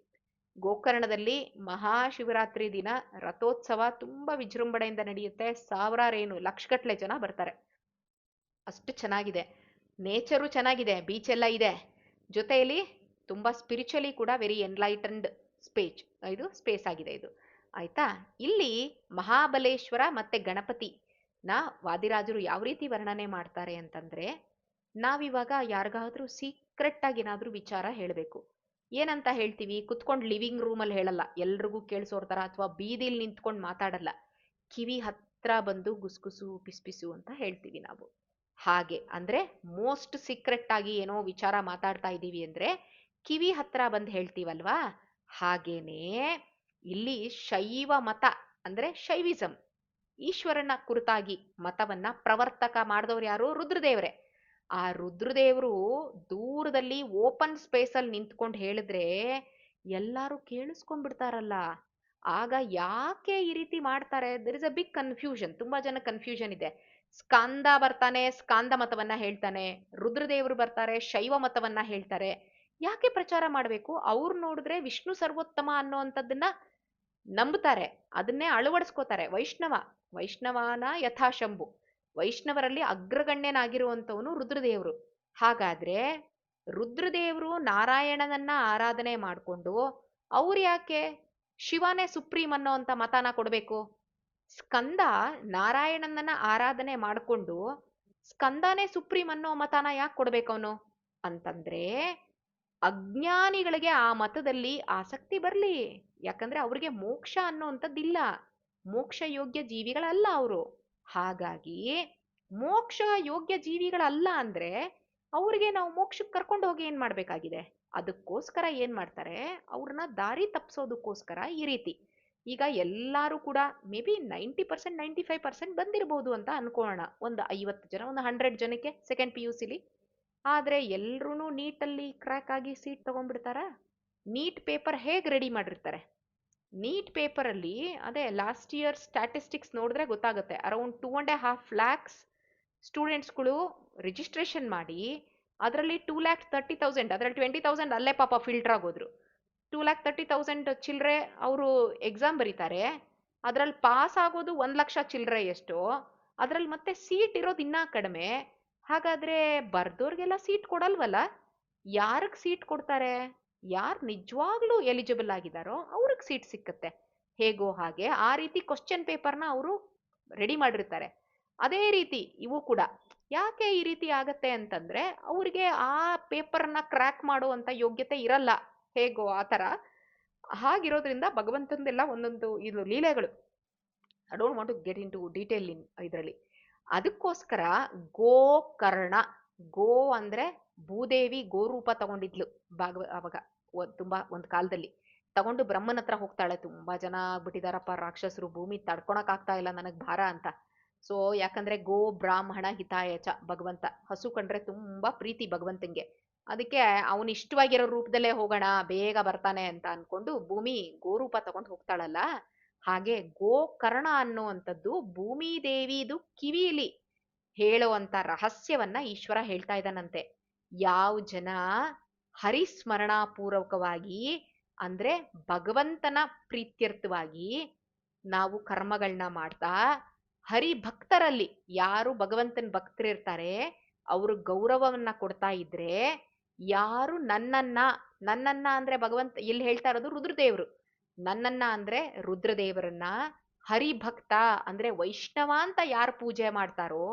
ಗೋಕರ್ಣದಲ್ಲಿ ಮಹಾಶಿವರಾತ್ರಿ ದಿನ ರಥೋತ್ಸವ ತುಂಬಾ ವಿಜೃಂಭಣೆಯಿಂದ ನಡೆಯುತ್ತೆ. ಸಾವಿರಾರೇನು ಲಕ್ಷಗಟ್ಲೆ ಜನ ಬರ್ತಾರೆ. ಅಷ್ಟು ಚೆನ್ನಾಗಿದೆ. ನೇಚರು ಚೆನ್ನಾಗಿದೆ, ಬೀಚ್ ಎಲ್ಲ ಇದೆ. ಜೊತೆಯಲ್ಲಿ ತುಂಬಾ ಸ್ಪಿರಿಚುವಲಿ ಕೂಡ ವೆರಿ ಎನ್ಲೈಟನ್ಡ್ ಸ್ಪೇಸ್ ಆಗಿದೆ ಇದು. ಆಯ್ತಾ? ಇಲ್ಲಿ ಮಹಾಬಲೇಶ್ವರ ಮತ್ತೆ ಗಣಪತಿ ವಾದಿರಾಜರು ಯಾವ ರೀತಿ ವರ್ಣನೆ ಮಾಡ್ತಾರೆ ಅಂತಂದ್ರೆ, ನಾವಿವಾಗ ಯಾರಿಗಾದ್ರೂ ಸೀಕ್ರೆಟ್ ಆಗಿ ಏನಾದ್ರೂ ವಿಚಾರ ಹೇಳ್ಬೇಕು, ಏನಂತ ಹೇಳ್ತೀವಿ, ಕುತ್ಕೊಂಡು ಲಿವಿಂಗ್ ರೂಮಲ್ಲಿ ಹೇಳಲ್ಲ, ಎಲ್ರಿಗೂ ಕೇಳಿಸೋರ್ ತರ, ಅಥವಾ ಬೀದಿಲಿ ನಿಂತ್ಕೊಂಡು ಮಾತಾಡಲ್ಲ, ಕಿವಿ ಹತ್ರ ಬಂದು ಗುಸ್ಗುಸು ಪಿಸ್ಪಿಸು ಅಂತ ಹೇಳ್ತೀವಿ ನಾವು. ಹಾಗೆ ಅಂದ್ರೆ ಮೋಸ್ಟ್ ಸೀಕ್ರೆಟ್ ಆಗಿ ಏನೋ ವಿಚಾರ ಮಾತಾಡ್ತಾ ಇದ್ದೀವಿ ಅಂದ್ರೆ ಕಿವಿ ಹತ್ರ ಬಂದು ಹೇಳ್ತೀವಲ್ವಾ, ಹಾಗೇನೆ ಇಲ್ಲಿ ಶೈವ ಮತ ಅಂದ್ರೆ ಶೈವಿಸಂ, ಈಶ್ವರನ ಕುರಿತಾಗಿ ಮತವನ್ನ ಪ್ರವರ್ತಕ ಮಾಡಿದವ್ರು ಯಾರು, ರುದ್ರದೇವರೇ. ಆ ರುದ್ರದೇವರು ದೂರದಲ್ಲಿ ಓಪನ್ ಸ್ಪೇಸ್ ಅಲ್ಲಿ ನಿಂತ್ಕೊಂಡು ಹೇಳಿದ್ರೆ ಎಲ್ಲಾರು ಕೇಳಿಸ್ಕೊಂಡ್ಬಿಡ್ತಾರಲ್ಲ. ಆಗ ಯಾಕೆ ಈ ರೀತಿ ಮಾಡ್ತಾರೆ, there is a big confusion. ತುಂಬಾ ಜನ ಕನ್ಫ್ಯೂಷನ್ ಇದೆ. ಸ್ಕಾಂದ ಬರ್ತಾನೆ, ಸ್ಕಾಂದ ಮತವನ್ನ ಹೇಳ್ತಾನೆ, ರುದ್ರದೇವರು ಬರ್ತಾರೆ, ಶೈವ ಮತವನ್ನ ಹೇಳ್ತಾರೆ. ಯಾಕೆ ಪ್ರಚಾರ ಮಾಡ್ಬೇಕು? ಅವ್ರು ನೋಡಿದ್ರೆ ವಿಷ್ಣು ಸರ್ವೋತ್ತಮ ಅನ್ನುವಂಥದ್ದನ್ನ ನಂಬುತ್ತಾರೆ, ಅದನ್ನೇ ಅಳವಡಿಸ್ಕೋತಾರೆ. ವೈಷ್ಣವನ ಯಥಾಶಂಭು, ವೈಷ್ಣವರಲ್ಲಿ ಅಗ್ರಗಣ್ಯನಾಗಿರುವಂತವನು ರುದ್ರದೇವರು. ಹಾಗಾದ್ರೆ ರುದ್ರದೇವರು ನಾರಾಯಣನನ್ನ ಆರಾಧನೆ ಮಾಡಿಕೊಂಡು ಅವ್ರು ಯಾಕೆ ಶಿವನೇ ಸುಪ್ರೀಂ ಅನ್ನೋ ಅಂತ ಮತನ ಕೊಡ್ಬೇಕು? ಸ್ಕಂದ ನಾರಾಯಣನನ್ನ ಆರಾಧನೆ ಮಾಡಿಕೊಂಡು ಸ್ಕಂದನೇ ಸುಪ್ರೀಂ ಅನ್ನೋ ಮತನ ಯಾಕೆ ಕೊಡ್ಬೇಕವನು ಅಂತಂದ್ರೆ, ಅಜ್ಞಾನಿಗಳಿಗೆ ಆ ಮತದಲ್ಲಿ ಆಸಕ್ತಿ ಬರ್ಲಿ. ಯಾಕಂದ್ರೆ ಅವ್ರಿಗೆ ಮೋಕ್ಷ ಅನ್ನೋಂಥದ್ದಿಲ್ಲ, ಮೋಕ್ಷ ಯೋಗ್ಯ ಜೀವಿಗಳಲ್ಲ ಅವರು. ಹಾಗಾಗಿ ಮೋಕ್ಷ ಯೋಗ್ಯ ಜೀವಿಗಳಲ್ಲ ಅಂದ್ರೆ ಅವ್ರಿಗೆ ನಾವು ಮೋಕ್ಷಕ್ಕೆ ಕರ್ಕೊಂಡು ಹೋಗಿ ಏನ್ ಮಾಡ್ಬೇಕಾಗಿದೆ? ಅದಕ್ಕೋಸ್ಕರ ಏನ್ ಮಾಡ್ತಾರೆ, ಅವ್ರನ್ನ ದಾರಿ ತಪ್ಪಿಸೋದಕ್ಕೋಸ್ಕರ ಈ ರೀತಿ. ಈಗ ಎಲ್ಲಾರು ಕೂಡ ಮೇ ಬಿ 90% 95% ಬಂದಿರಬಹುದು ಅಂತ ಅನ್ಕೋಣ. ಒಂದು 50 ಜನ, ಒಂದು 100 ಜನಕ್ಕೆ ಸೆಕೆಂಡ್ PUCಲಿ. ಆದ್ರೆ ಎಲ್ರೂ ನೀಟಲ್ಲಿ ಕ್ರ್ಯಾಕ್ ಆಗಿ ಸೀಟ್ ತಗೊಂಡ್ಬಿಡ್ತಾರ? ನೀಟ್ ಪೇಪರ್ ಹೇಗೆ ರೆಡಿ ಮಾಡಿರ್ತಾರೆ? ನೀಟ್ ಪೇಪರ್ ಅಲ್ಲಿ ಅದೇ ಲಾಸ್ಟ್ ಇಯರ್ ಸ್ಟ್ಯಾಟಿಸ್ಟಿಕ್ಸ್ ನೋಡಿದ್ರೆ ಗೊತ್ತಾಗುತ್ತೆ, ಅರೌಂಡ್ 2.5 lakhs ಸ್ಟೂಡೆಂಟ್ಸ್ಗಳು ರಿಜಿಸ್ಟ್ರೇಷನ್ ಮಾಡಿ ಅದರಲ್ಲಿ 2,30,000, ಅದರಲ್ಲಿ 20,000 ಅಲ್ಲೇ ಪಾಪ ಫಿಲ್ಟರ್ ಆಗೋದ್ರು. 2,30,000 ಚಿಲ್ಲರೆ ಅವರು ಎಕ್ಸಾಮ್ ಬರೀತಾರೆ, ಅದರಲ್ಲಿ ಪಾಸ್ ಆಗೋದು 1,00,000 ಚಿಲ್ಲರೆ ಎಷ್ಟೋ, ಅದರಲ್ಲಿ ಮತ್ತೆ ಸೀಟ್ ಇರೋದು ಇನ್ನೂ ಕಡಿಮೆ. ಹಾಗಾದ್ರೆ ಬರ್ದೋರ್ಗೆಲ್ಲ ಸೀಟ್ ಕೊಡಲ್ವಲ್ಲ? ಯಾರಿಗೆ ಸೀಟ್ ಕೊಡ್ತಾರೆ? ಯಾರು ನಿಜವಾಗ್ಲೂ ಎಲಿಜಿಬಲ್ ಆಗಿದಾರೋ ಅವ್ರಿಗೆ ಸೀಟ್ ಸಿಕ್ಕತ್ತೆ. ಹೇಗೋ ಹಾಗೆ ಆ ರೀತಿ ಕ್ವಶನ್ ಪೇಪರ್ನ ಅವರು ರೆಡಿ ಮಾಡಿರ್ತಾರೆ. ಅದೇ ರೀತಿ ಇವು ಕೂಡ ಯಾಕೆ ಈ ರೀತಿ ಆಗತ್ತೆ ಅಂತಂದ್ರೆ, ಅವ್ರಿಗೆ ಆ ಪೇಪರ್ನ ಕ್ರ್ಯಾಕ್ ಮಾಡುವಂತ ಯೋಗ್ಯತೆ ಇರಲ್ಲ, ಹೇಗೋ ಆ ಥರ. ಹಾಗಿರೋದ್ರಿಂದ ಭಗವಂತಂದೆಲ್ಲ ಒಂದೊಂದು ಇದು ಲೀಲೆಗಳು. I don't want to get into detail in ಇದರಲ್ಲಿ. ಅದಕ್ಕೋಸ್ಕರ ಗೋಕರ್ಣ, ಗೋ ಅಂದ್ರೆ ಭೂದೇವಿ ಗೋರೂಪ ತಗೊಂಡಿದ್ಲು ಅವಾಗ ತುಂಬಾ ಒಂದು ಕಾಲದಲ್ಲಿ ತಗೊಂಡು ಬ್ರಹ್ಮನ ಹತ್ರ ಹೋಗ್ತಾಳೆ. ತುಂಬಾ ಜನ ಆಗ್ಬಿಟ್ಟಿದಾರಪ್ಪ ರಾಕ್ಷಸರು, ಭೂಮಿ ತಡ್ಕೊಳಕ್ ಆಗ್ತಾ ಇಲ್ಲ ನನಗ್ ಭಾರ ಅಂತ. ಸೊ ಯಾಕಂದ್ರೆ ಗೋ ಬ್ರಾಹ್ಮಣ ಹಿತಾಯಚ, ಭಗವಂತ ಹಸು ಕಂಡ್ರೆ ತುಂಬಾ ಪ್ರೀತಿ ಭಗವಂತಂಗೆ. ಅದಕ್ಕೆ ಅವನು ಇಷ್ಟವಾಗಿರೋ ರೂಪದಲ್ಲೇ ಹೋಗೋಣ, ಬೇಗ ಬರ್ತಾನೆ ಅಂತ ಅನ್ಕೊಂಡು ಭೂಮಿ ಗೋರೂಪ ತಗೊಂಡು ಹೋಗ್ತಾಳಲ್ಲ. ಹಾಗೆ ಗೋಕರ್ಣ ಅನ್ನುವಂಥದ್ದು ಭೂಮಿ ದೇವಿದು ಕಿವಿಲಿ ಹೇಳುವಂತ ರಹಸ್ಯವನ್ನ ಈಶ್ವರ ಹೇಳ್ತಾ ಇದ್ದಾನಂತೆ. ಯಾವ ಜನ ಹರಿಸ್ಮರಣಾ ಪೂರ್ವಕವಾಗಿ ಅಂದ್ರೆ ಭಗವಂತನ ಪ್ರೀತ್ಯರ್ಥವಾಗಿ ನಾವು ಕರ್ಮಗಳನ್ನ ಮಾಡ್ತಾ ಹರಿಭಕ್ತರಲ್ಲಿ ಯಾರು ಭಗವಂತನ ಭಕ್ತರಿರ್ತಾರೆ ಅವರು ಗೌರವವನ್ನ ಕೊಡ್ತಾ ಇದ್ರೆ, ಯಾರು ನನ್ನನ್ನ ಅಂದ್ರೆ ಭಗವಂತ ಇಲ್ಲಿ ಹೇಳ್ತಾ ಇರೋದು ರುದ್ರದೇವರು, ನನ್ನನ್ನ ಅಂದ್ರೆ ರುದ್ರದೇವರನ್ನ, ಹರಿಭಕ್ತ ಅಂದ್ರೆ ವೈಷ್ಣವ ಅಂತ ಯಾರು ಪೂಜೆ ಮಾಡ್ತಾರೋ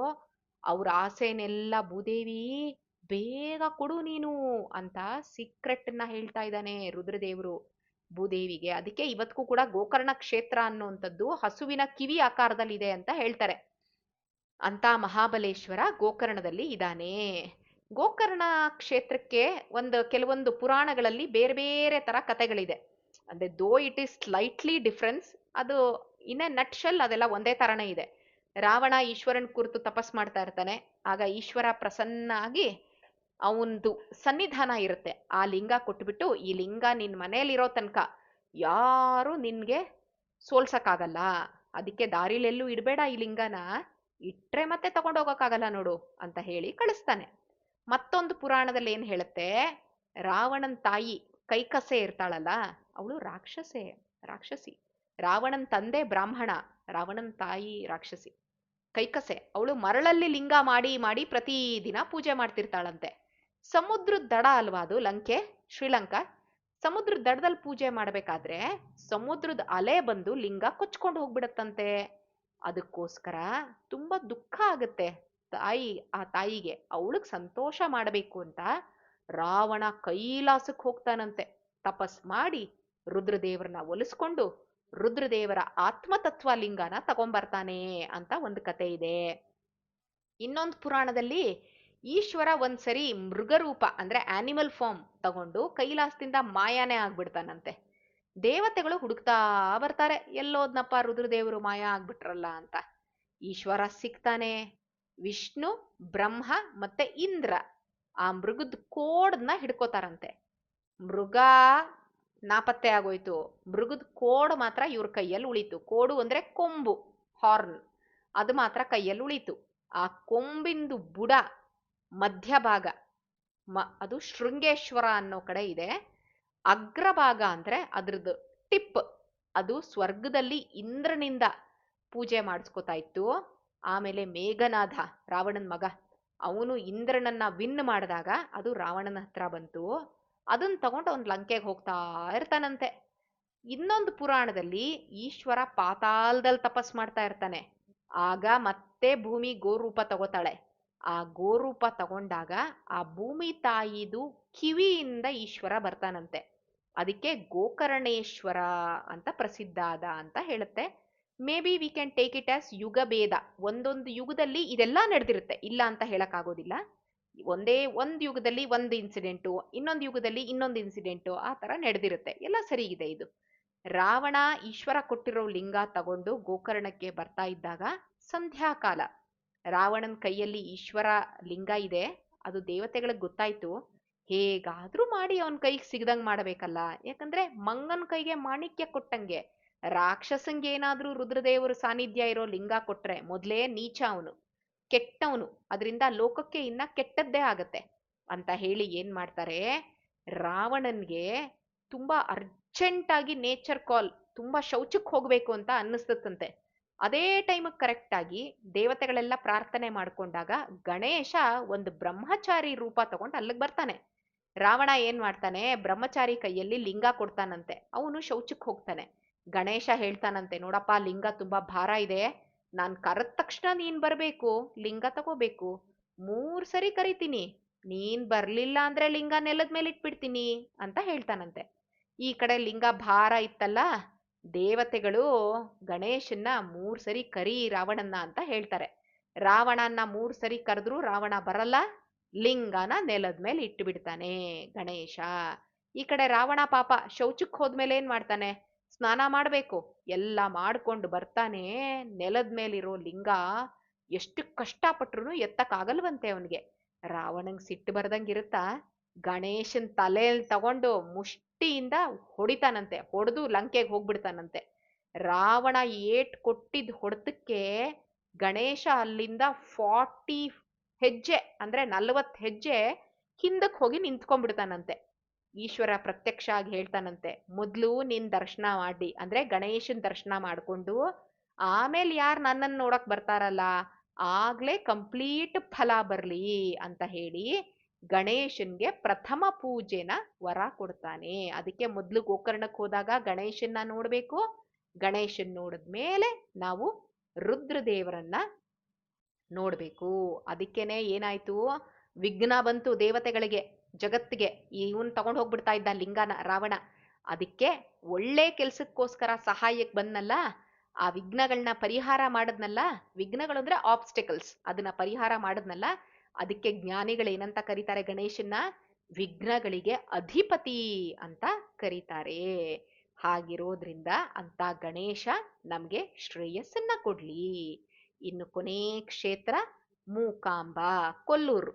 ಅವ್ರ ಆಸೆನೆಲ್ಲ ಭೂದೇವಿ ಬೇಗ ಕೊಡು ನೀನು ಅಂತ ಸೀಕ್ರೆಟ್ ಹೇಳ್ತಾ ಇದ್ದಾನೆ ರುದ್ರದೇವರು ಭೂದೇವಿಗೆ. ಅದಕ್ಕೆ ಇವತ್ತಿಗೂ ಕೂಡ ಗೋಕರ್ಣ ಕ್ಷೇತ್ರ ಅನ್ನುವಂಥದ್ದು ಹಸುವಿನ ಕಿವಿ ಆಕಾರದಲ್ಲಿದೆ ಅಂತ ಹೇಳ್ತಾರೆ. ಅಂತ ಮಹಾಬಲೇಶ್ವರ ಗೋಕರ್ಣದಲ್ಲಿ ಇದ್ದಾನೆ. ಗೋಕರ್ಣ ಕ್ಷೇತ್ರಕ್ಕೆ ಕೆಲವೊಂದು ಪುರಾಣಗಳಲ್ಲಿ ಬೇರೆ ಬೇರೆ ತರ ಕಥೆಗಳಿದೆ. ಅಂದ್ರೆ though it is slightly difference, ಅದು ಇನ್ ಎ ನಟ್ ಶೆಲ್ ಅದೆಲ್ಲ ಒಂದೇ ತರನೇ ಇದೆ. ರಾವಣ ಈಶ್ವರನ್ ಕುರಿತು ತಪಸ್ ಮಾಡ್ತಾ ಇರ್ತಾನೆ. ಆಗ ಈಶ್ವರ ಪ್ರಸನ್ನ ಆಗಿ ಅವಂದು ಸನ್ನಿಧಾನ ಇರುತ್ತೆ, ಆ ಲಿಂಗ ಕೊಟ್ಬಿಟ್ಟು ಈ ಲಿಂಗ ನಿನ್ ಮನೇಲಿರೋ ತನಕ ಯಾರು ನಿನ್ಗೆ ಸೋಲ್ಸಕ್ಕಾಗಲ್ಲ, ಅದಕ್ಕೆ ದಾರಿಲೆಲ್ಲೂ ಇಡಬೇಡ ಈ ಲಿಂಗನ, ಇಟ್ರೆ ಮತ್ತೆ ತಗೊಂಡೋಗಕ್ಕಾಗಲ್ಲ ನೋಡು ಅಂತ ಹೇಳಿ ಕಳಿಸ್ತಾನೆ. ಮತ್ತೊಂದು ಪುರಾಣದಲ್ಲಿ ಏನ್ ಹೇಳುತ್ತೆ, ರಾವಣನ್ ತಾಯಿ ಕೈಕಸೆ ಇರ್ತಾಳಲ್ಲ, ಅವಳು ರಾಕ್ಷಸಿ. ರಾವಣನ್ ತಂದೆ ಬ್ರಾಹ್ಮಣ, ರಾವಣನ್ ತಾಯಿ ರಾಕ್ಷಸಿ ಕೈಕಸೆ. ಅವಳು ಮರಳಲ್ಲಿ ಲಿಂಗ ಮಾಡಿ ಮಾಡಿ ಪ್ರತಿದಿನ ಪೂಜೆ ಮಾಡ್ತಿರ್ತಾಳಂತೆ. ಸಮುದ್ರದ ದಡ ಅಲ್ವಾ ಅದು ಲಂಕೆ, ಶ್ರೀಲಂಕಾ. ಸಮುದ್ರದ ದಡದಲ್ಲಿ ಪೂಜೆ ಮಾಡ್ಬೇಕಾದ್ರೆ ಸಮುದ್ರದ ಅಲೆ ಬಂದು ಲಿಂಗ ಕೊಚ್ಕೊಂಡು ಹೋಗ್ಬಿಡತ್ತಂತೆ. ಅದಕ್ಕೋಸ್ಕರ ತುಂಬಾ ದುಃಖ ಆಗುತ್ತೆ ಆ ತಾಯಿಗೆ. ಅವಳಿಗೆ ಸಂತೋಷ ಮಾಡಬೇಕು ಅಂತ ರಾವಣ ಕೈಲಾಸಕ್ಕೆ ಹೋಗ್ತಾನಂತೆ. ತಪಸ್ ಮಾಡಿ ರುದ್ರದೇವರನ್ನ ಒಲಿಸ್ಕೊಂಡು ರುದ್ರದೇವರ ಆತ್ಮತತ್ವ ಲಿಂಗನ ತಗೊಂಬರ್ತಾನೆ ಅಂತ ಒಂದು ಕತೆ ಇದೆ. ಇನ್ನೊಂದು ಪುರಾಣದಲ್ಲಿ ಈಶ್ವರ ಒಂದ್ಸರಿ ಮೃಗರೂಪ ಅಂದ್ರೆ ಆನಿಮಲ್ ಫಾರ್ಮ್ ತಗೊಂಡು ಕೈಲಾಸದಿಂದ ಮಾಯಾನೇ ಆಗ್ಬಿಡ್ತಾನಂತೆ. ದೇವತೆಗಳು ಹುಡುಕ್ತಾ ಬರ್ತಾರೆ, ಎಲ್ಲೋದ್ನಪ್ಪ ರುದ್ರದೇವರು ಮಾಯ ಆಗ್ಬಿಟ್ರಲ್ಲ ಅಂತ. ಈಶ್ವರ ಸಿಗ್ತಾನೆ. ವಿಷ್ಣು, ಬ್ರಹ್ಮ ಮತ್ತೆ ಇಂದ್ರ ಆ ಮೃಗದ ಕೋಡನ್ನ ಹಿಡ್ಕೋತಾರಂತೆ. ಮೃಗ ನಾಪತ್ತೆ ಆಗೋಯ್ತು, ಮೃಗದ ಕೋಡ್ ಮಾತ್ರ ಇವ್ರ ಕೈಯಲ್ಲಿ ಉಳಿತು. ಕೋಡು ಅಂದ್ರೆ ಕೊಂಬು, ಹಾರ್ನ್, ಅದು ಮಾತ್ರ ಕೈಯಲ್ಲಿ ಉಳಿತು. ಆ ಕೊಂಬಿಂದು ಬುಡ ಮಧ್ಯಭಾಗ ಅದು ಶೃಂಗೇಶ್ವರ ಅನ್ನೋ ಕಡೆ ಇದೆ. ಅಗ್ರಭಾಗ ಅಂದ್ರೆ ಅದ್ರದ್ದು ಟಿಪ್ ಅದು ಸ್ವರ್ಗದಲ್ಲಿ ಇಂದ್ರನಿಂದ ಪೂಜೆ ಮಾಡಿಸ್ಕೊತಾ ಇತ್ತು. ಆಮೇಲೆ ಮೇಘನಾಥ ರಾವಣನ್ ಮಗ, ಅವನು ಇಂದ್ರನನ್ನ ವಿನ್ ಮಾಡಿದಾಗ ಅದು ರಾವಣನ ಹತ್ರ ಬಂತು. ಅದನ್ನ ತಗೊಂಡು ಅವ್ನು ಲಂಕೆಗೆ ಹೋಗ್ತಾ ಇರ್ತಾನಂತೆ. ಇನ್ನೊಂದು ಪುರಾಣದಲ್ಲಿ ಈಶ್ವರ ಪಾತಾಳದಲ್ಲಿ ತಪಸ್ ಮಾಡ್ತಾ ಇರ್ತಾನೆ. ಆಗ ಮತ್ತೆ ಭೂಮಿ ಗೋರೂಪ ತಗೋತಾಳೆ. ಆ ಗೋರೂಪ ತಗೊಂಡಾಗ ಆ ಭೂಮಿ ತಾಯಿದು ಕಿವಿಯಿಂದ ಈಶ್ವರ ಬರ್ತಾನಂತೆ. ಅದಕ್ಕೆ ಗೋಕರ್ಣೇಶ್ವರ ಅಂತ ಪ್ರಸಿದ್ಧ ಆದ ಅಂತ ಹೇಳುತ್ತೆ. May be we can take it as ಯುಗ ಭೇದ. ಒಂದೊಂದು ಯುಗದಲ್ಲಿ ಇದೆಲ್ಲ ನಡೆದಿರುತ್ತೆ, ಇಲ್ಲ ಅಂತ ಹೇಳಕ್ಕಾಗೋದಿಲ್ಲ. ಒಂದು ಯುಗದಲ್ಲಿ ಒಂದು ಇನ್ಸಿಡೆಂಟು, ಇನ್ನೊಂದು ಯುಗದಲ್ಲಿ ಇನ್ನೊಂದು ಇನ್ಸಿಡೆಂಟು, ಆ ತರ ನಡೆದಿರುತ್ತೆ. ಎಲ್ಲ ಸರಿ ಇದೆ. ಇದು ರಾವಣ ಈಶ್ವರ ಕೊಟ್ಟಿರೋ ಲಿಂಗ ತಗೊಂಡು ಗೋಕರ್ಣಕ್ಕೆ ಬರ್ತಾ ಇದ್ದಾಗ ಸಂಧ್ಯಾಕಾಲ, ರಾವಣನ ಕೈಯಲ್ಲಿ ಈಶ್ವರ ಲಿಂಗ ಇದೆ. ಅದು ದೇವತೆಗಳಿಗೆ ಗೊತ್ತಾಯ್ತು, ಹೇಗಾದ್ರೂ ಮಾಡಿ ಅವನ ಕೈಗೆ ಸಿಗದಂಗ್ ಮಾಡಬೇಕಲ್ಲ. ಯಾಕಂದ್ರೆ ಮಂಗನ ಕೈಗೆ ಮಾಣಿಕ್ಯ ಕೊಟ್ಟಂಗೆ ರಾಕ್ಷಸಂಗೆ ಏನಾದ್ರೂ ರುದ್ರದೇವರು ಸಾನ್ನಿಧ್ಯ ಇರೋ ಲಿಂಗ ಕೊಟ್ರೆ ಮೊದ್ಲೇ ನೀಚ, ಅವನು ಕೆಟ್ಟವನು, ಅದರಿಂದ ಲೋಕಕ್ಕೆ ಇನ್ನ ಕೆಟ್ಟದ್ದೇ ಆಗತ್ತೆ ಅಂತ ಹೇಳಿ ಏನ್ ಮಾಡ್ತಾರೆ, ರಾವಣನ್ಗೆ ತುಂಬಾ ಅರ್ಜೆಂಟ್ ಆಗಿ ನೇಚರ್ ಕಾಲ್, ತುಂಬಾ ಶೌಚಕ್ಕೆ ಹೋಗ್ಬೇಕು ಅಂತ ಅನ್ನಿಸ್ತಂತೆ. ಅದೇ ಟೈಮ್ ಕರೆಕ್ಟ್ ಆಗಿ ದೇವತೆಗಳೆಲ್ಲ ಪ್ರಾರ್ಥನೆ ಮಾಡ್ಕೊಂಡಾಗ ಗಣೇಶ ಒಂದು ಬ್ರಹ್ಮಚಾರಿ ರೂಪ ತಗೊಂಡು ಅಲ್ಲಿಗೆ ಬರ್ತಾನೆ. ರಾವಣ ಏನ್ ಮಾಡ್ತಾನೆ, ಬ್ರಹ್ಮಚಾರಿ ಕೈಯಲ್ಲಿ ಲಿಂಗ ಕೊಡ್ತಾನಂತೆ. ಅವನು ಶೌಚಕ್ಕೆ ಹೋಗ್ತಾನೆ. ಗಣೇಶ ಹೇಳ್ತಾನಂತೆ, ನೋಡಪ್ಪ ಲಿಂಗ ತುಂಬಾ ಭಾರ ಇದೆ, ನಾನ್ ಕರೆದ ತಕ್ಷಣ ನೀನ್ ಬರ್ಬೇಕು, ಲಿಂಗ ತಗೋಬೇಕು. 3 ಸರಿ ಕರಿತೀನಿ, ನೀನ್ ಬರ್ಲಿಲ್ಲ ಅಂದ್ರೆ ಲಿಂಗ ನೆಲದ ಮೇಲೆ ಇಟ್ಬಿಡ್ತೀನಿ ಅಂತ ಹೇಳ್ತಾನಂತೆ. ಈ ಕಡೆ ಲಿಂಗ ಭಾರ ಇತ್ತಲ್ಲ, ದೇವತೆಗಳು ಗಣೇಶನ್ನ 3 ಸರಿ ಕರಿ ರಾವಣನ್ನ ಅಂತ ಹೇಳ್ತಾರೆ. ರಾವಣನ್ನ 3 ಸರಿ ಕರೆದ್ರು ರಾವಣ ಬರಲ್ಲ, ಲಿಂಗನ ನೆಲದ ಮೇಲೆ ಇಟ್ಟು ಬಿಡ್ತಾನೆ ಗಣೇಶ. ಈ ಕಡೆ ರಾವಣ ಪಾಪ ಶೌಚಕ್ಕೆ ಹೋದ್ಮೇಲೆ ಏನ್ ಮಾಡ್ತಾನೆ, ಸ್ನಾನ ಮಾಡ್ಬೇಕು, ಎಲ್ಲ ಮಾಡ್ಕೊಂಡು ಬರ್ತಾನೆ. ನೆಲದ ಮೇಲಿರೋ ಲಿಂಗ ಎಷ್ಟು ಕಷ್ಟಪಟ್ರು ಎತ್ತಕ್ಕಾಗಲ್ವಂತೆ ಅವನಿಗೆ. ರಾವಣಂಗ್ ಸಿಟ್ಟು ಬರ್ದಂಗಿರುತ್ತಾ, ಗಣೇಶನ್ ತಲೆಯಲ್ಲಿ ತಗೊಂಡು ಮುಷ್ಟಿಯಿಂದ ಹೊಡಿತಾನಂತೆ. ಹೊಡೆದು ಲಂಕೆಗೆ ಹೋಗ್ಬಿಡ್ತಾನಂತೆ. ರಾವಣ ಏಟ್ ಕೊಟ್ಟಿದ್ ಹೊಡೆತಕ್ಕೆ ಗಣೇಶ ಅಲ್ಲಿಂದ 40 ಹೆಜ್ಜೆ ಅಂದ್ರೆ 40 ಹೆಜ್ಜೆ ಹಿಂದಕ್ಕೆ ಹೋಗಿ ನಿಂತ್ಕೊಂಡ್ಬಿಡ್ತಾನಂತೆ. ಈಶ್ವರ ಪ್ರತ್ಯಕ್ಷ ಆಗಿ ಹೇಳ್ತಾನಂತೆ, ಮೊದ್ಲು ನಿನ್ ದರ್ಶನ ಮಾಡಿ ಅಂದ್ರೆ ಗಣೇಶನ್ ದರ್ಶನ ಮಾಡ್ಕೊಂಡು ಆಮೇಲೆ ಯಾರು ನನ್ನನ್ನು ನೋಡಕ್ ಬರ್ತಾರಲ್ಲ ಆಗ್ಲೇ ಕಂಪ್ಲೀಟ್ ಫಲ ಬರ್ಲಿ ಅಂತ ಹೇಳಿ ಗಣೇಶನ್ಗೆ ಪ್ರಥಮ ಪೂಜೆನ ವರ ಕೊಡ್ತಾನೆ. ಅದಕ್ಕೆ ಮೊದ್ಲು ಗೋಕರ್ಣಕ್ಕೆ ಹೋದಾಗ ಗಣೇಶನ್ನ ನೋಡ್ಬೇಕು. ಗಣೇಶನ್ ನೋಡಿದ್ಮೇಲೆ ನಾವು ರುದ್ರದೇವರನ್ನ ನೋಡ್ಬೇಕು. ಅದಕ್ಕೇನೆ ಏನಾಯ್ತು, ವಿಘ್ನ ಬಂತು ದೇವತೆಗಳಿಗೆ, ಜಗತ್ತಿಗೆ. ಇವನ್ ತಗೊಂಡ್ ಹೋಗ್ಬಿಡ್ತಾ ಇದ್ದ ಲಿಂಗನ ರಾವಣ. ಅದಕ್ಕೆ ಒಳ್ಳೆ ಕೆಲ್ಸಕ್ಕೋಸ್ಕರ ಸಹಾಯಕ್ಕೆ ಬಂದ್ನಲ್ಲ, ಆ ವಿಘ್ನಗಳನ್ನ ಪರಿಹಾರ ಮಾಡದ್ನಲ್ಲ, ವಿಘ್ನಗಳು ಅಂದ್ರೆ ಆಬ್ಸ್ಟಿಕಲ್ಸ್, ಅದನ್ನ ಪರಿಹಾರ ಮಾಡದ್ನಲ್ಲ, ಅದಕ್ಕೆ ಜ್ಞಾನಿಗಳು ಏನಂತ ಕರೀತಾರೆ ಗಣೇಶನ್ನ? ವಿಘ್ನಗಳಿಗೆ ಅಧಿಪತಿ ಅಂತ ಕರೀತಾರೆ. ಹಾಗಿರೋದ್ರಿಂದ ಅಂತ ಗಣೇಶ ನಮ್ಗೆ ಶ್ರೇಯಸ್ಸನ್ನ ಕೊಡ್ಲಿ. ಇನ್ನು ಕೊನೇ ಕ್ಷೇತ್ರ ಮೂಕಾಂಬ, ಕೊಲ್ಲೂರು.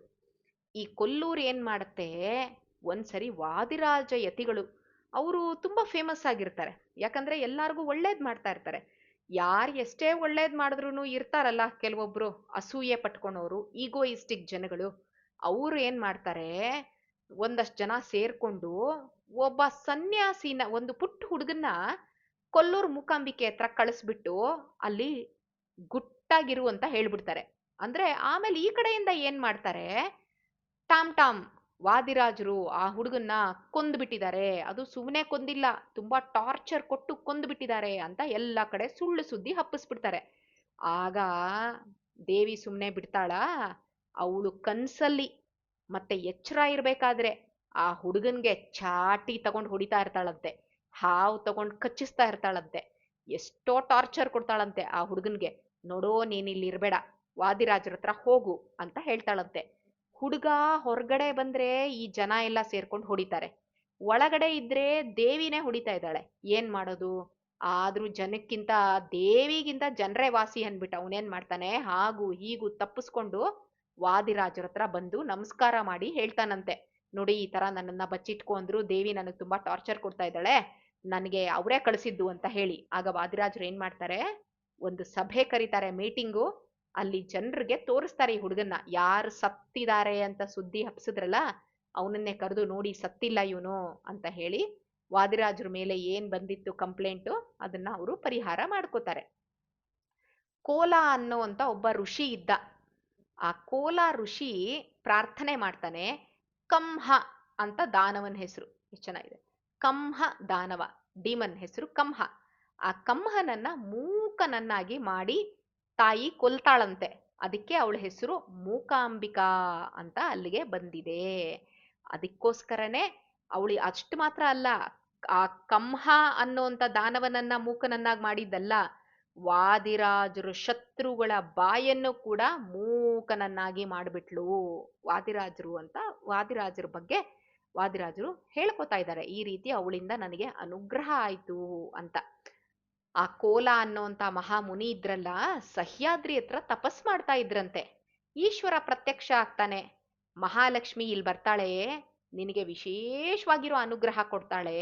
ಈ ಕೊಲ್ಲೂರು ಏನ್ ಮಾಡುತ್ತೆ, ಒಂದ್ಸರಿ ವಾದಿರಾಜ ಯತಿಗಳು, ಅವರು ತುಂಬಾ ಫೇಮಸ್ ಆಗಿರ್ತಾರೆ. ಯಾಕಂದ್ರೆ ಎಲ್ಲಾರ್ಗೂ ಒಳ್ಳೇದ್ ಮಾಡ್ತಾ ಇರ್ತಾರೆ. ಯಾರು ಎಷ್ಟೇ ಒಳ್ಳೇದ್ ಮಾಡಿದ್ರು ಇರ್ತಾರಲ್ಲ ಕೆಲವೊಬ್ರು ಅಸೂಯೆ ಪಟ್ಕೊಳೋರು, ಈಗೋಯಿಸ್ಟಿಕ್ ಜನಗಳು. ಅವ್ರು ಏನ್ ಮಾಡ್ತಾರೆ, ಒಂದಷ್ಟು ಜನ ಸೇರ್ಕೊಂಡು ಒಬ್ಬ ಸನ್ಯಾಸಿನ, ಒಂದು ಪುಟ್ಟ ಹುಡುಗನ್ನ ಕೊಲ್ಲೂರು ಮೂಕಾಂಬಿಕೆ ಹತ್ರ ಕಳಿಸ್ಬಿಟ್ಟು ಅಲ್ಲಿ ಗುಟ್ಟಾಗಿರು ಅಂತ ಹೇಳ್ಬಿಡ್ತಾರೆ. ಅಂದ್ರೆ ಆಮೇಲೆ ಈ ಕಡೆಯಿಂದ ಏನ್ ಮಾಡ್ತಾರೆ, ಟಾಮ್ ಟಾಮ್ ವಾದಿರಾಜರು ಆ ಹುಡುಗನ್ನ ಕೊಂದ್ಬಿಟ್ಟಿದ್ದಾರೆ, ಅದು ಸುಮ್ಮನೆ ಕೊಂದಿಲ್ಲ, ತುಂಬಾ ಟಾರ್ಚರ್ ಕೊಟ್ಟು ಕೊಂದ್ಬಿಟ್ಟಿದ್ದಾರೆ ಅಂತ ಎಲ್ಲ ಕಡೆ ಸುಳ್ಳು ಸುದ್ದಿ ಹಬ್ಬಿಸ್ಬಿಡ್ತಾರೆ. ಆಗ ದೇವಿ ಸುಮ್ಮನೆ ಬಿಡ್ತಾಳ? ಅವಳು ಕನ್ಸಲ್ಲಿ ಮತ್ತೆ ಎಚ್ಚರ ಇರ್ಬೇಕಾದ್ರೆ ಆ ಹುಡುಗನ್ಗೆ ಚಾಟಿ ತಗೊಂಡು ಹೊಡಿತಾ ಇರ್ತಾಳಂತೆ, ಹಾವು ತಗೊಂಡು ಕಚ್ಚಿಸ್ತಾ ಇರ್ತಾಳಂತೆ, ಎಷ್ಟೋ ಟಾರ್ಚರ್ ಕೊಡ್ತಾಳಂತೆ ಆ ಹುಡುಗನ್ಗೆ. ನೋಡೋ ನೀನ್ ಇಲ್ಲಿ ಇರ್ಬೇಡ, ವಾದಿರಾಜರ ಹತ್ರ ಹೋಗು ಅಂತ ಹೇಳ್ತಾಳಂತೆ. ಹುಡುಗ ಹೊರಗಡೆ ಬಂದ್ರೆ ಈ ಜನ ಎಲ್ಲ ಸೇರ್ಕೊಂಡು ಹೊಡಿತಾರೆ, ಒಳಗಡೆ ಇದ್ರೆ ದೇವಿನೇ ಹೊಡಿತಾ ಇದ್ದಾಳೆ. ಏನ್ ಮಾಡೋದು? ಆದ್ರೂ ಜನಕ್ಕಿಂತ ದೇವಿಗಿಂತ ಜನರೇ ವಾಸಿ ಅನ್ಬಿಟ್ಟು ಅವನೇನ್ ಮಾಡ್ತಾನೆ, ಹಾಗೂ ಹೀಗೂ ತಪ್ಪಿಸ್ಕೊಂಡು ವಾದಿರಾಜರ ಹತ್ರ ಬಂದು ನಮಸ್ಕಾರ ಮಾಡಿ ಹೇಳ್ತಾನಂತೆ, ನೋಡಿ ಈ ತರ ನನ್ನನ್ನ ಬಚ್ಚಿಟ್ಕೊ ಅಂದ್ರು, ದೇವಿ ನನಗೆ ತುಂಬಾ ಟಾರ್ಚರ್ ಕೊಡ್ತಾ ಇದ್ದಾಳೆ, ನನಗೆ ಅವರೇ ಕಳಿಸಿದ್ದು ಅಂತ ಹೇಳಿ. ಆಗ ವಾದಿರಾಜರು ಏನ್ ಮಾಡ್ತಾರೆ, ಒಂದು ಸಭೆ ಕರೀತಾರೆ, ಮೀಟಿಂಗು. ಅಲ್ಲಿ ಜನರಿಗೆ ತೋರಿಸ್ತಾರೆ ಈ ಹುಡುಗನ್ನ. ಯಾರು ಸತ್ತಿದ್ದಾರೆ ಅಂತ ಸುದ್ದಿ ಹಬ್ಸಿದ್ರಲ್ಲ ಅವನನ್ನೇ ಕರೆದು, ನೋಡಿ ಸತ್ತಿಲ್ಲ ಇವನು ಅಂತ ಹೇಳಿ ವಾದಿರಾಜರ ಮೇಲೆ ಏನ್ ಬಂದಿತ್ತು ಕಂಪ್ಲೇಂಟು ಅದನ್ನ ಅವರು ಪರಿಹಾರ ಮಾಡ್ಕೋತಾರೆ. ಕೋಲ ಅನ್ನೋಂತ ಒಬ್ಬ ಋಷಿ ಇದ್ದ. ಆ ಕೋಲ ಋಷಿ ಪ್ರಾರ್ಥನೆ ಮಾಡ್ತಾನೆ. ಕಂಹ ಅಂತ ದಾನವನ ಹೆಸರು, ಎಷ್ಟು ಚೆನ್ನಾಗಿದೆ, ಕಂಹ ದಾನವ, ಡಿಮನ್ ಹೆಸರು ಕಂಹ. ಆ ಕಂಹನನ್ನ ಮೂಕನನ್ನಾಗಿ ಮಾಡಿ ತಾಯಿ ಕೊಲ್ತಾಳಂತೆ. ಅದಕ್ಕೆ ಅವಳ ಹೆಸರು ಮೂಕಾಂಬಿಕಾ ಅಂತ ಅಲ್ಲಿಗೆ ಬಂದಿದೆ. ಅದಕ್ಕೋಸ್ಕರನೇ ಅವಳಿ ಅಷ್ಟು ಮಾತ್ರ ಅಲ್ಲ, ಆ ಕಂಹ ಅನ್ನೋಂಥ ದಾನವನನ್ನ ಮೂಕನನ್ನಾಗಿ ಮಾಡಿದ್ದಲ್ಲ, ವಾದಿರಾಜರು ಶತ್ರುಗಳ ಬಾಯನ್ನು ಕೂಡ ಮೂಕನನ್ನಾಗಿ ಮಾಡಿಬಿಟ್ಲು ವಾದಿರಾಜರು ಅಂತ. ವಾದಿರಾಜರ ಬಗ್ಗೆ ವಾದಿರಾಜರು ಹೇಳ್ಕೊತಾ ಇದ್ದಾರೆ, ಈ ರೀತಿ ಅವಳಿಂದ ನನಗೆ ಅನುಗ್ರಹ ಆಯ್ತು ಅಂತ. ಆ ಕೋಲ ಅನ್ನೋಂಥ ಮಹಾಮುನಿ ಇದ್ರಲ್ಲ, ಸಹ್ಯಾದ್ರಿ ಹತ್ರ ತಪಸ್ ಮಾಡ್ತಾ ಇದ್ರಂತೆ. ಈಶ್ವರ ಪ್ರತ್ಯಕ್ಷ ಆಗ್ತಾನೆ, ಮಹಾಲಕ್ಷ್ಮಿ ಇಲ್ಲಿ ಬರ್ತಾಳೆ, ನಿನಗೆ ವಿಶೇಷವಾಗಿರೋ ಅನುಗ್ರಹ ಕೊಡ್ತಾಳೆ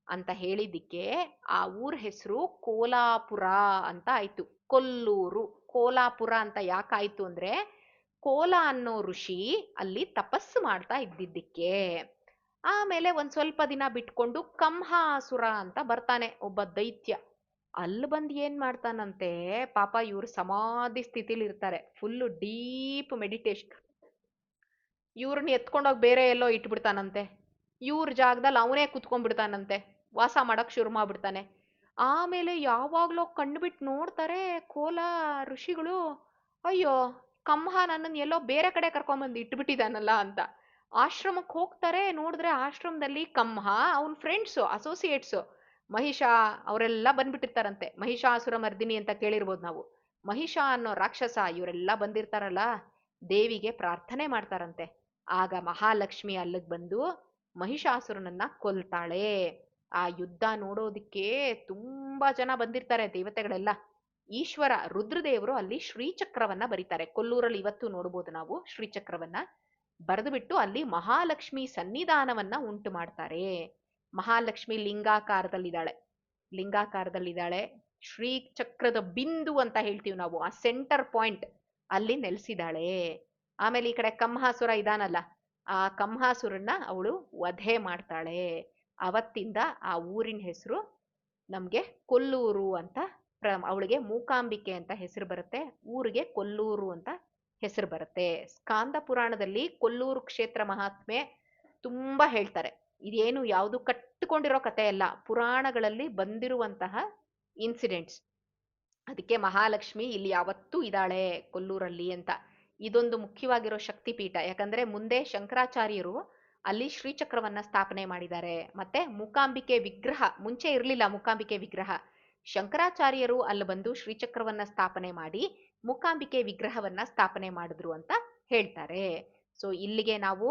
ಅಂತ ಹೇಳಿದಿಕ್ಕೆ ಆ ಊರ ಹೆಸರು ಕೋಲಾಪುರ ಅಂತ ಆಯ್ತು. ಕೊಲ್ಲೂರು ಕೋಲಾಪುರ ಅಂತ ಯಾಕಾಯ್ತು ಅಂದ್ರೆ, ಕೋಲ ಅನ್ನೋ ಋಷಿ ಅಲ್ಲಿ ತಪಸ್ಸು ಮಾಡ್ತಾ ಇದ್ದಿದ್ದಕ್ಕೆ. ಆಮೇಲೆ ಒಂದ್ ಸ್ವಲ್ಪ ದಿನ ಬಿಟ್ಕೊಂಡು ಕಂಹಾಸುರ ಅಂತ ಬರ್ತಾನೆ, ಒಬ್ಬ ದೈತ್ಯ. ಅಲ್ಲಿ ಬಂದು ಏನ್ ಮಾಡ್ತಾನಂತೆ, ಪಾಪ ಇವ್ರು ಸಮಾಧಿ ಸ್ಥಿತಿಲಿ ಇರ್ತಾರೆ, ಫುಲ್ಲು ಡೀಪ್ ಮೆಡಿಟೇಷನ್. ಇವ್ರನ್ನ ಎತ್ಕೊಂಡೋಗಿ ಬೇರೆ ಎಲ್ಲೋ ಇಟ್ಬಿಡ್ತಾನಂತೆ, ಇವ್ರ ಜಾಗದಲ್ಲಿ ಅವನೇ ಕುತ್ಕೊಂಡ್ಬಿಡ್ತಾನಂತೆ, ವಾಸ ಮಾಡಕ್ ಶುರು ಮಾಡ್ಬಿಡ್ತಾನೆ. ಆಮೇಲೆ ಯಾವಾಗ್ಲೋ ಕಣ್ಬಿಟ್ಟು ನೋಡ್ತಾರೆ ಕೋಲ ಋಷಿಗಳು, ಅಯ್ಯೋ ಕಂಹ ನನ್ನನ್ನು ಎಲ್ಲೋ ಬೇರೆ ಕಡೆ ಕರ್ಕೊಂಬಂದು ಇಟ್ಬಿಟ್ಟಿದಾನಲ್ಲ ಅಂತ. ಆಶ್ರಮಕ್ಕೆ ಹೋಗ್ತಾರೆ, ನೋಡಿದ್ರೆ ಆಶ್ರಮದಲ್ಲಿ ಕಂಹ, ಅವನ್ ಫ್ರೆಂಡ್ಸು ಅಸೋಸಿಯೇಟ್ಸು ಮಹಿಷ ಅವರೆಲ್ಲ ಬಂದ್ಬಿಟ್ಟಿರ್ತಾರಂತೆ. ಮಹಿಷಾಸುರ ಮರ್ದಿನಿ ಅಂತ ಕೇಳಿರ್ಬೋದು ನಾವು. ಮಹಿಷ ಅನ್ನೋ ರಾಕ್ಷಸ ಇವರೆಲ್ಲ ಬಂದಿರ್ತಾರಲ್ಲ, ದೇವಿಗೆ ಪ್ರಾರ್ಥನೆ ಮಾಡ್ತಾರಂತೆ. ಆಗ ಮಹಾಲಕ್ಷ್ಮಿ ಅಲ್ಲಿಗೆ ಬಂದು ಮಹಿಷಾಸುರನನ್ನ ಕೊಲ್ತಾಳೆ. ಆ ಯುದ್ಧ ನೋಡೋದಿಕ್ಕೆ ತುಂಬಾ ಜನ ಬಂದಿರ್ತಾರೆ ದೇವತೆಗಳೆಲ್ಲ. ಈಶ್ವರ ರುದ್ರದೇವರು ಅಲ್ಲಿ ಶ್ರೀಚಕ್ರವನ್ನ ಬರೀತಾರೆ. ಕೊಲ್ಲೂರಲ್ಲಿ ಇವತ್ತು ನೋಡ್ಬೋದು ನಾವು ಶ್ರೀಚಕ್ರವನ್ನ ಬರೆದು ಬಿಟ್ಟು ಅಲ್ಲಿ ಮಹಾಲಕ್ಷ್ಮಿ ಸನ್ನಿಧಾನವನ್ನ ಉಂಟು ಮಾಡ್ತಾರೆ. ಮಹಾಲಕ್ಷ್ಮಿ ಲಿಂಗಾಕಾರದಲ್ಲಿದ್ದಾಳೆ, ಲಿಂಗಾಕಾರದಲ್ಲಿದ್ದಾಳೆ. ಶ್ರೀಚಕ್ರದ ಬಿಂದು ಅಂತ ಹೇಳ್ತೀವಿ ನಾವು, ಆ ಸೆಂಟರ್ ಪಾಯಿಂಟ್ ಅಲ್ಲಿ ನೆಲೆಸಿದಾಳೆ. ಆಮೇಲೆ ಈ ಕಡೆ ಕಂಹಾಸುರ ಇದಾನಲ್ಲ, ಆ ಕಂಹಾಸುರನ್ನ ಅವಳು ವಧೆ ಮಾಡ್ತಾಳೆ. ಅವತ್ತಿಂದ ಆ ಊರಿನ ಹೆಸರು ನಮ್ಗೆ ಕೊಲ್ಲೂರು ಅಂತ, ಅವಳಿಗೆ ಮೂಕಾಂಬಿಕೆ ಅಂತ ಹೆಸರು ಬರುತ್ತೆ, ಊರಿಗೆ ಕೊಲ್ಲೂರು ಅಂತ ಹೆಸರು ಬರುತ್ತೆ. ಸ್ಕಾಂದ ಪುರಾಣದಲ್ಲಿ ಕೊಲ್ಲೂರು ಕ್ಷೇತ್ರ ಮಹಾತ್ಮೆ ತುಂಬಾ ಹೇಳ್ತಾರೆ. ಇದೇನು ಯಾವುದು ಕಟ್ಟಿಕೊಂಡಿರೋ ಕಥೆ ಅಲ್ಲ, ಪುರಾಣಗಳಲ್ಲಿ ಬಂದಿರುವಂತಹ ಇನ್ಸಿಡೆಂಟ್ಸ್. ಅದಕ್ಕೆ ಮಹಾಲಕ್ಷ್ಮಿ ಇಲ್ಲಿ ಯಾವತ್ತೂ ಇದ್ದಾಳೆ ಕೊಲ್ಲೂರಲ್ಲಿ ಅಂತ. ಇದೊಂದು ಮುಖ್ಯವಾಗಿರೋ ಶಕ್ತಿಪೀಠ. ಯಾಕಂದ್ರೆ ಮುಂದೆ ಶಂಕರಾಚಾರ್ಯರು ಅಲ್ಲಿ ಶ್ರೀಚಕ್ರವನ್ನ ಸ್ಥಾಪನೆ ಮಾಡಿದ್ದಾರೆ. ಮತ್ತೆ ಮೂಕಾಂಬಿಕೆ ವಿಗ್ರಹ ಮುಂಚೆ ಇರಲಿಲ್ಲ, ಮೂಕಾಂಬಿಕೆ ವಿಗ್ರಹ ಶಂಕರಾಚಾರ್ಯರು ಅಲ್ಲಿ ಬಂದು ಶ್ರೀಚಕ್ರವನ್ನ ಸ್ಥಾಪನೆ ಮಾಡಿ ಮೂಕಾಂಬಿಕೆ ವಿಗ್ರಹವನ್ನ ಸ್ಥಾಪನೆ ಮಾಡಿದ್ರು ಅಂತ ಹೇಳ್ತಾರೆ. ಸೊ ಇಲ್ಲಿಗೆ ನಾವು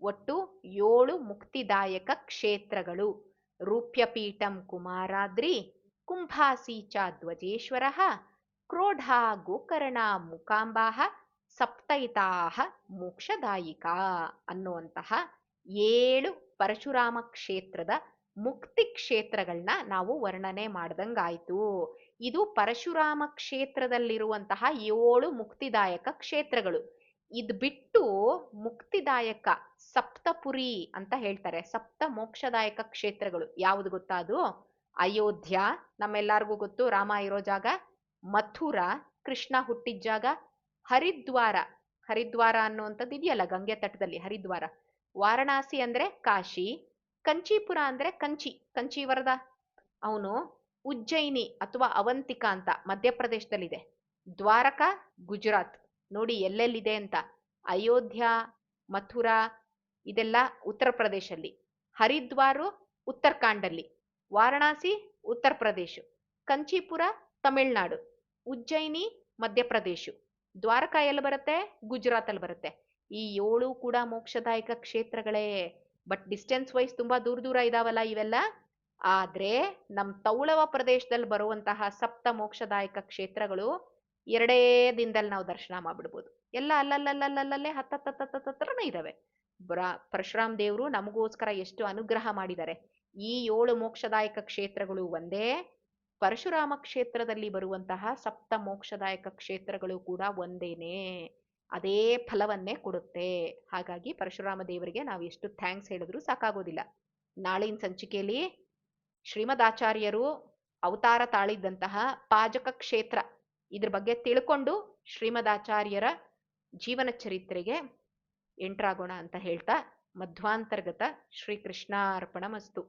ಒಟ್ಟು 7 ಮುಕ್ತಿದಾಯಕ ಕ್ಷೇತ್ರಗಳು: ರೂಪ್ಯಪೀಠಂ ಕುಮಾರಾದ್ರಿ, ಕುಂಭಾಸೀಚ ಧ್ವಜೇಶ್ವರ, ಕ್ರೋಢಾ ಗೋಕರ್ಣ ಮೂಕಾಂಬಾಹ, ಸಪ್ತೈತಾಹ ಮೋಕ್ಷದಾಯಿಕಾ ಅನ್ನುವಂತಹ 7 ಪರಶುರಾಮ ಕ್ಷೇತ್ರದ ಮುಕ್ತಿ ಕ್ಷೇತ್ರಗಳನ್ನ ನಾವು ವರ್ಣನೆ ಮಾಡ್ದಂಗಾಯ್ತು. ಇದು ಪರಶುರಾಮ ಕ್ಷೇತ್ರದಲ್ಲಿರುವಂತಹ 7 ಮುಕ್ತಿದಾಯಕ ಕ್ಷೇತ್ರಗಳು. ಇದ್ ಬಿಟ್ಟು ಮುಕ್ತಿದಾಯಕ ಸಪ್ತಪುರಿ ಅಂತ ಹೇಳ್ತಾರೆ, ಸಪ್ತ ಮೋಕ್ಷದಾಯಕ ಕ್ಷೇತ್ರಗಳು ಯಾವುದು ಗೊತ್ತಾ? ಅದು ಅಯೋಧ್ಯ, ನಮ್ಮೆಲ್ಲರಿಗೂ ಗೊತ್ತು, ರಾಮ ಇರೋ ಜಾಗ. ಮಥುರಾ, ಕೃಷ್ಣ ಹುಟ್ಟಿದ ಜಾಗ. ಹರಿದ್ವಾರ, ಹರಿದ್ವಾರ ಅನ್ನುವಂಥದ್ದು ಇದೆಯಲ್ಲ ಗಂಗೆ ತಟದಲ್ಲಿ, ಹರಿದ್ವಾರ. ವಾರಣಾಸಿ ಅಂದ್ರೆ ಕಾಶಿ. ಕಂಚೀಪುರ ಅಂದ್ರೆ ಕಂಚಿ, ಕಂಚಿ ವರದ ಅವನು. ಉಜ್ಜಯಿನಿ ಅಥವಾ ಅವಂತಿಕಾ ಅಂತ ಮಧ್ಯಪ್ರದೇಶದಲ್ಲಿದೆ. ದ್ವಾರಕಾ ಗುಜರಾತ್, ನೋಡಿ ಎಲ್ಲೆಲ್ಲಿದೆ ಅಂತ. ಅಯೋಧ್ಯ, ಮಥುರಾ ಇದೆಲ್ಲ ಉತ್ತರ ಪ್ರದೇಶಲ್ಲಿ. ಹರಿದ್ವಾರು ಉತ್ತರಾಖಂಡಲ್ಲಿ. ವಾರಣಾಸಿ ಉತ್ತರ ಪ್ರದೇಶ. ಕಂಚೀಪುರ ತಮಿಳ್ನಾಡು. ಉಜ್ಜಯಿನಿ ಮಧ್ಯಪ್ರದೇಶ. ದ್ವಾರಕಾ ಎಲ್ಲಿ ಬರುತ್ತೆ? ಗುಜರಾತ್ ಅಲ್ಲಿ ಬರುತ್ತೆ. ಈ 7 ಕೂಡ ಮೋಕ್ಷದಾಯಕ ಕ್ಷೇತ್ರಗಳೇ. ಬಟ್ ಡಿಸ್ಟೆನ್ಸ್ ವೈಸ್ ತುಂಬಾ ದೂರ ದೂರ ಇದಾವಲ್ಲ ಇವೆಲ್ಲ. ಆದ್ರೆ ನಮ್ ತೌಳವ ಪ್ರದೇಶದಲ್ಲಿ ಬರುವಂತಹ ಸಪ್ತ ಮೋಕ್ಷದಾಯಕ ಕ್ಷೇತ್ರಗಳು 2 ದಿನದಲ್ಲಿ ನಾವು ದರ್ಶನ ಮಾಡ್ಬಿಡ್ಬೋದು. ಎಲ್ಲ ಅಲ್ಲಲ್ಲಲ್ಲಲ್ಲಲ್ಲೇ ಹತ್ತತ್ರನೇ ಇದಾವೆ. ಪರಶುರಾಮ್ ದೇವರು ನಮಗೋಸ್ಕರ ಎಷ್ಟು ಅನುಗ್ರಹ ಮಾಡಿದ್ದಾರೆ. ಈ 7 ಮೋಕ್ಷದಾಯಕ ಕ್ಷೇತ್ರಗಳು ಒಂದೇ, ಪರಶುರಾಮ ಕ್ಷೇತ್ರದಲ್ಲಿ ಬರುವಂತಹ ಸಪ್ತ ಮೋಕ್ಷದಾಯಕ ಕ್ಷೇತ್ರಗಳು ಕೂಡ ಒಂದೇನೆ. ಅದೇ ಫಲವನ್ನೇ ಕೊಡುತ್ತೆ. ಹಾಗಾಗಿ ಪರಶುರಾಮ ದೇವರಿಗೆ ನಾವು ಎಷ್ಟು ಥ್ಯಾಂಕ್ಸ್ ಹೇಳಿದ್ರು ಸಾಕಾಗೋದಿಲ್ಲ. ನಾಳಿನ ಸಂಚಿಕೆಯಲ್ಲಿ ಶ್ರೀಮದ್ ಆಚಾರ್ಯರು ಅವತಾರ ತಾಳಿದ್ದಂತಹ ಪಾಜಕ ಕ್ಷೇತ್ರ ಇದ್ರ ಬಗ್ಗೆ ತಿಳ್ಕೊಂಡು ಶ್ರೀಮದ್ ಆಚಾರ್ಯರ ಜೀವನ ಚರಿತ್ರೆಗೆ ಎಂಟ್ರಾಗೋಣ ಅಂತ ಹೇಳ್ತಾ, ಮಧ್ವಾಂತರ್ಗತ ಶ್ರೀಕೃಷ್ಣಾರ್ಪಣಮಸ್ತು.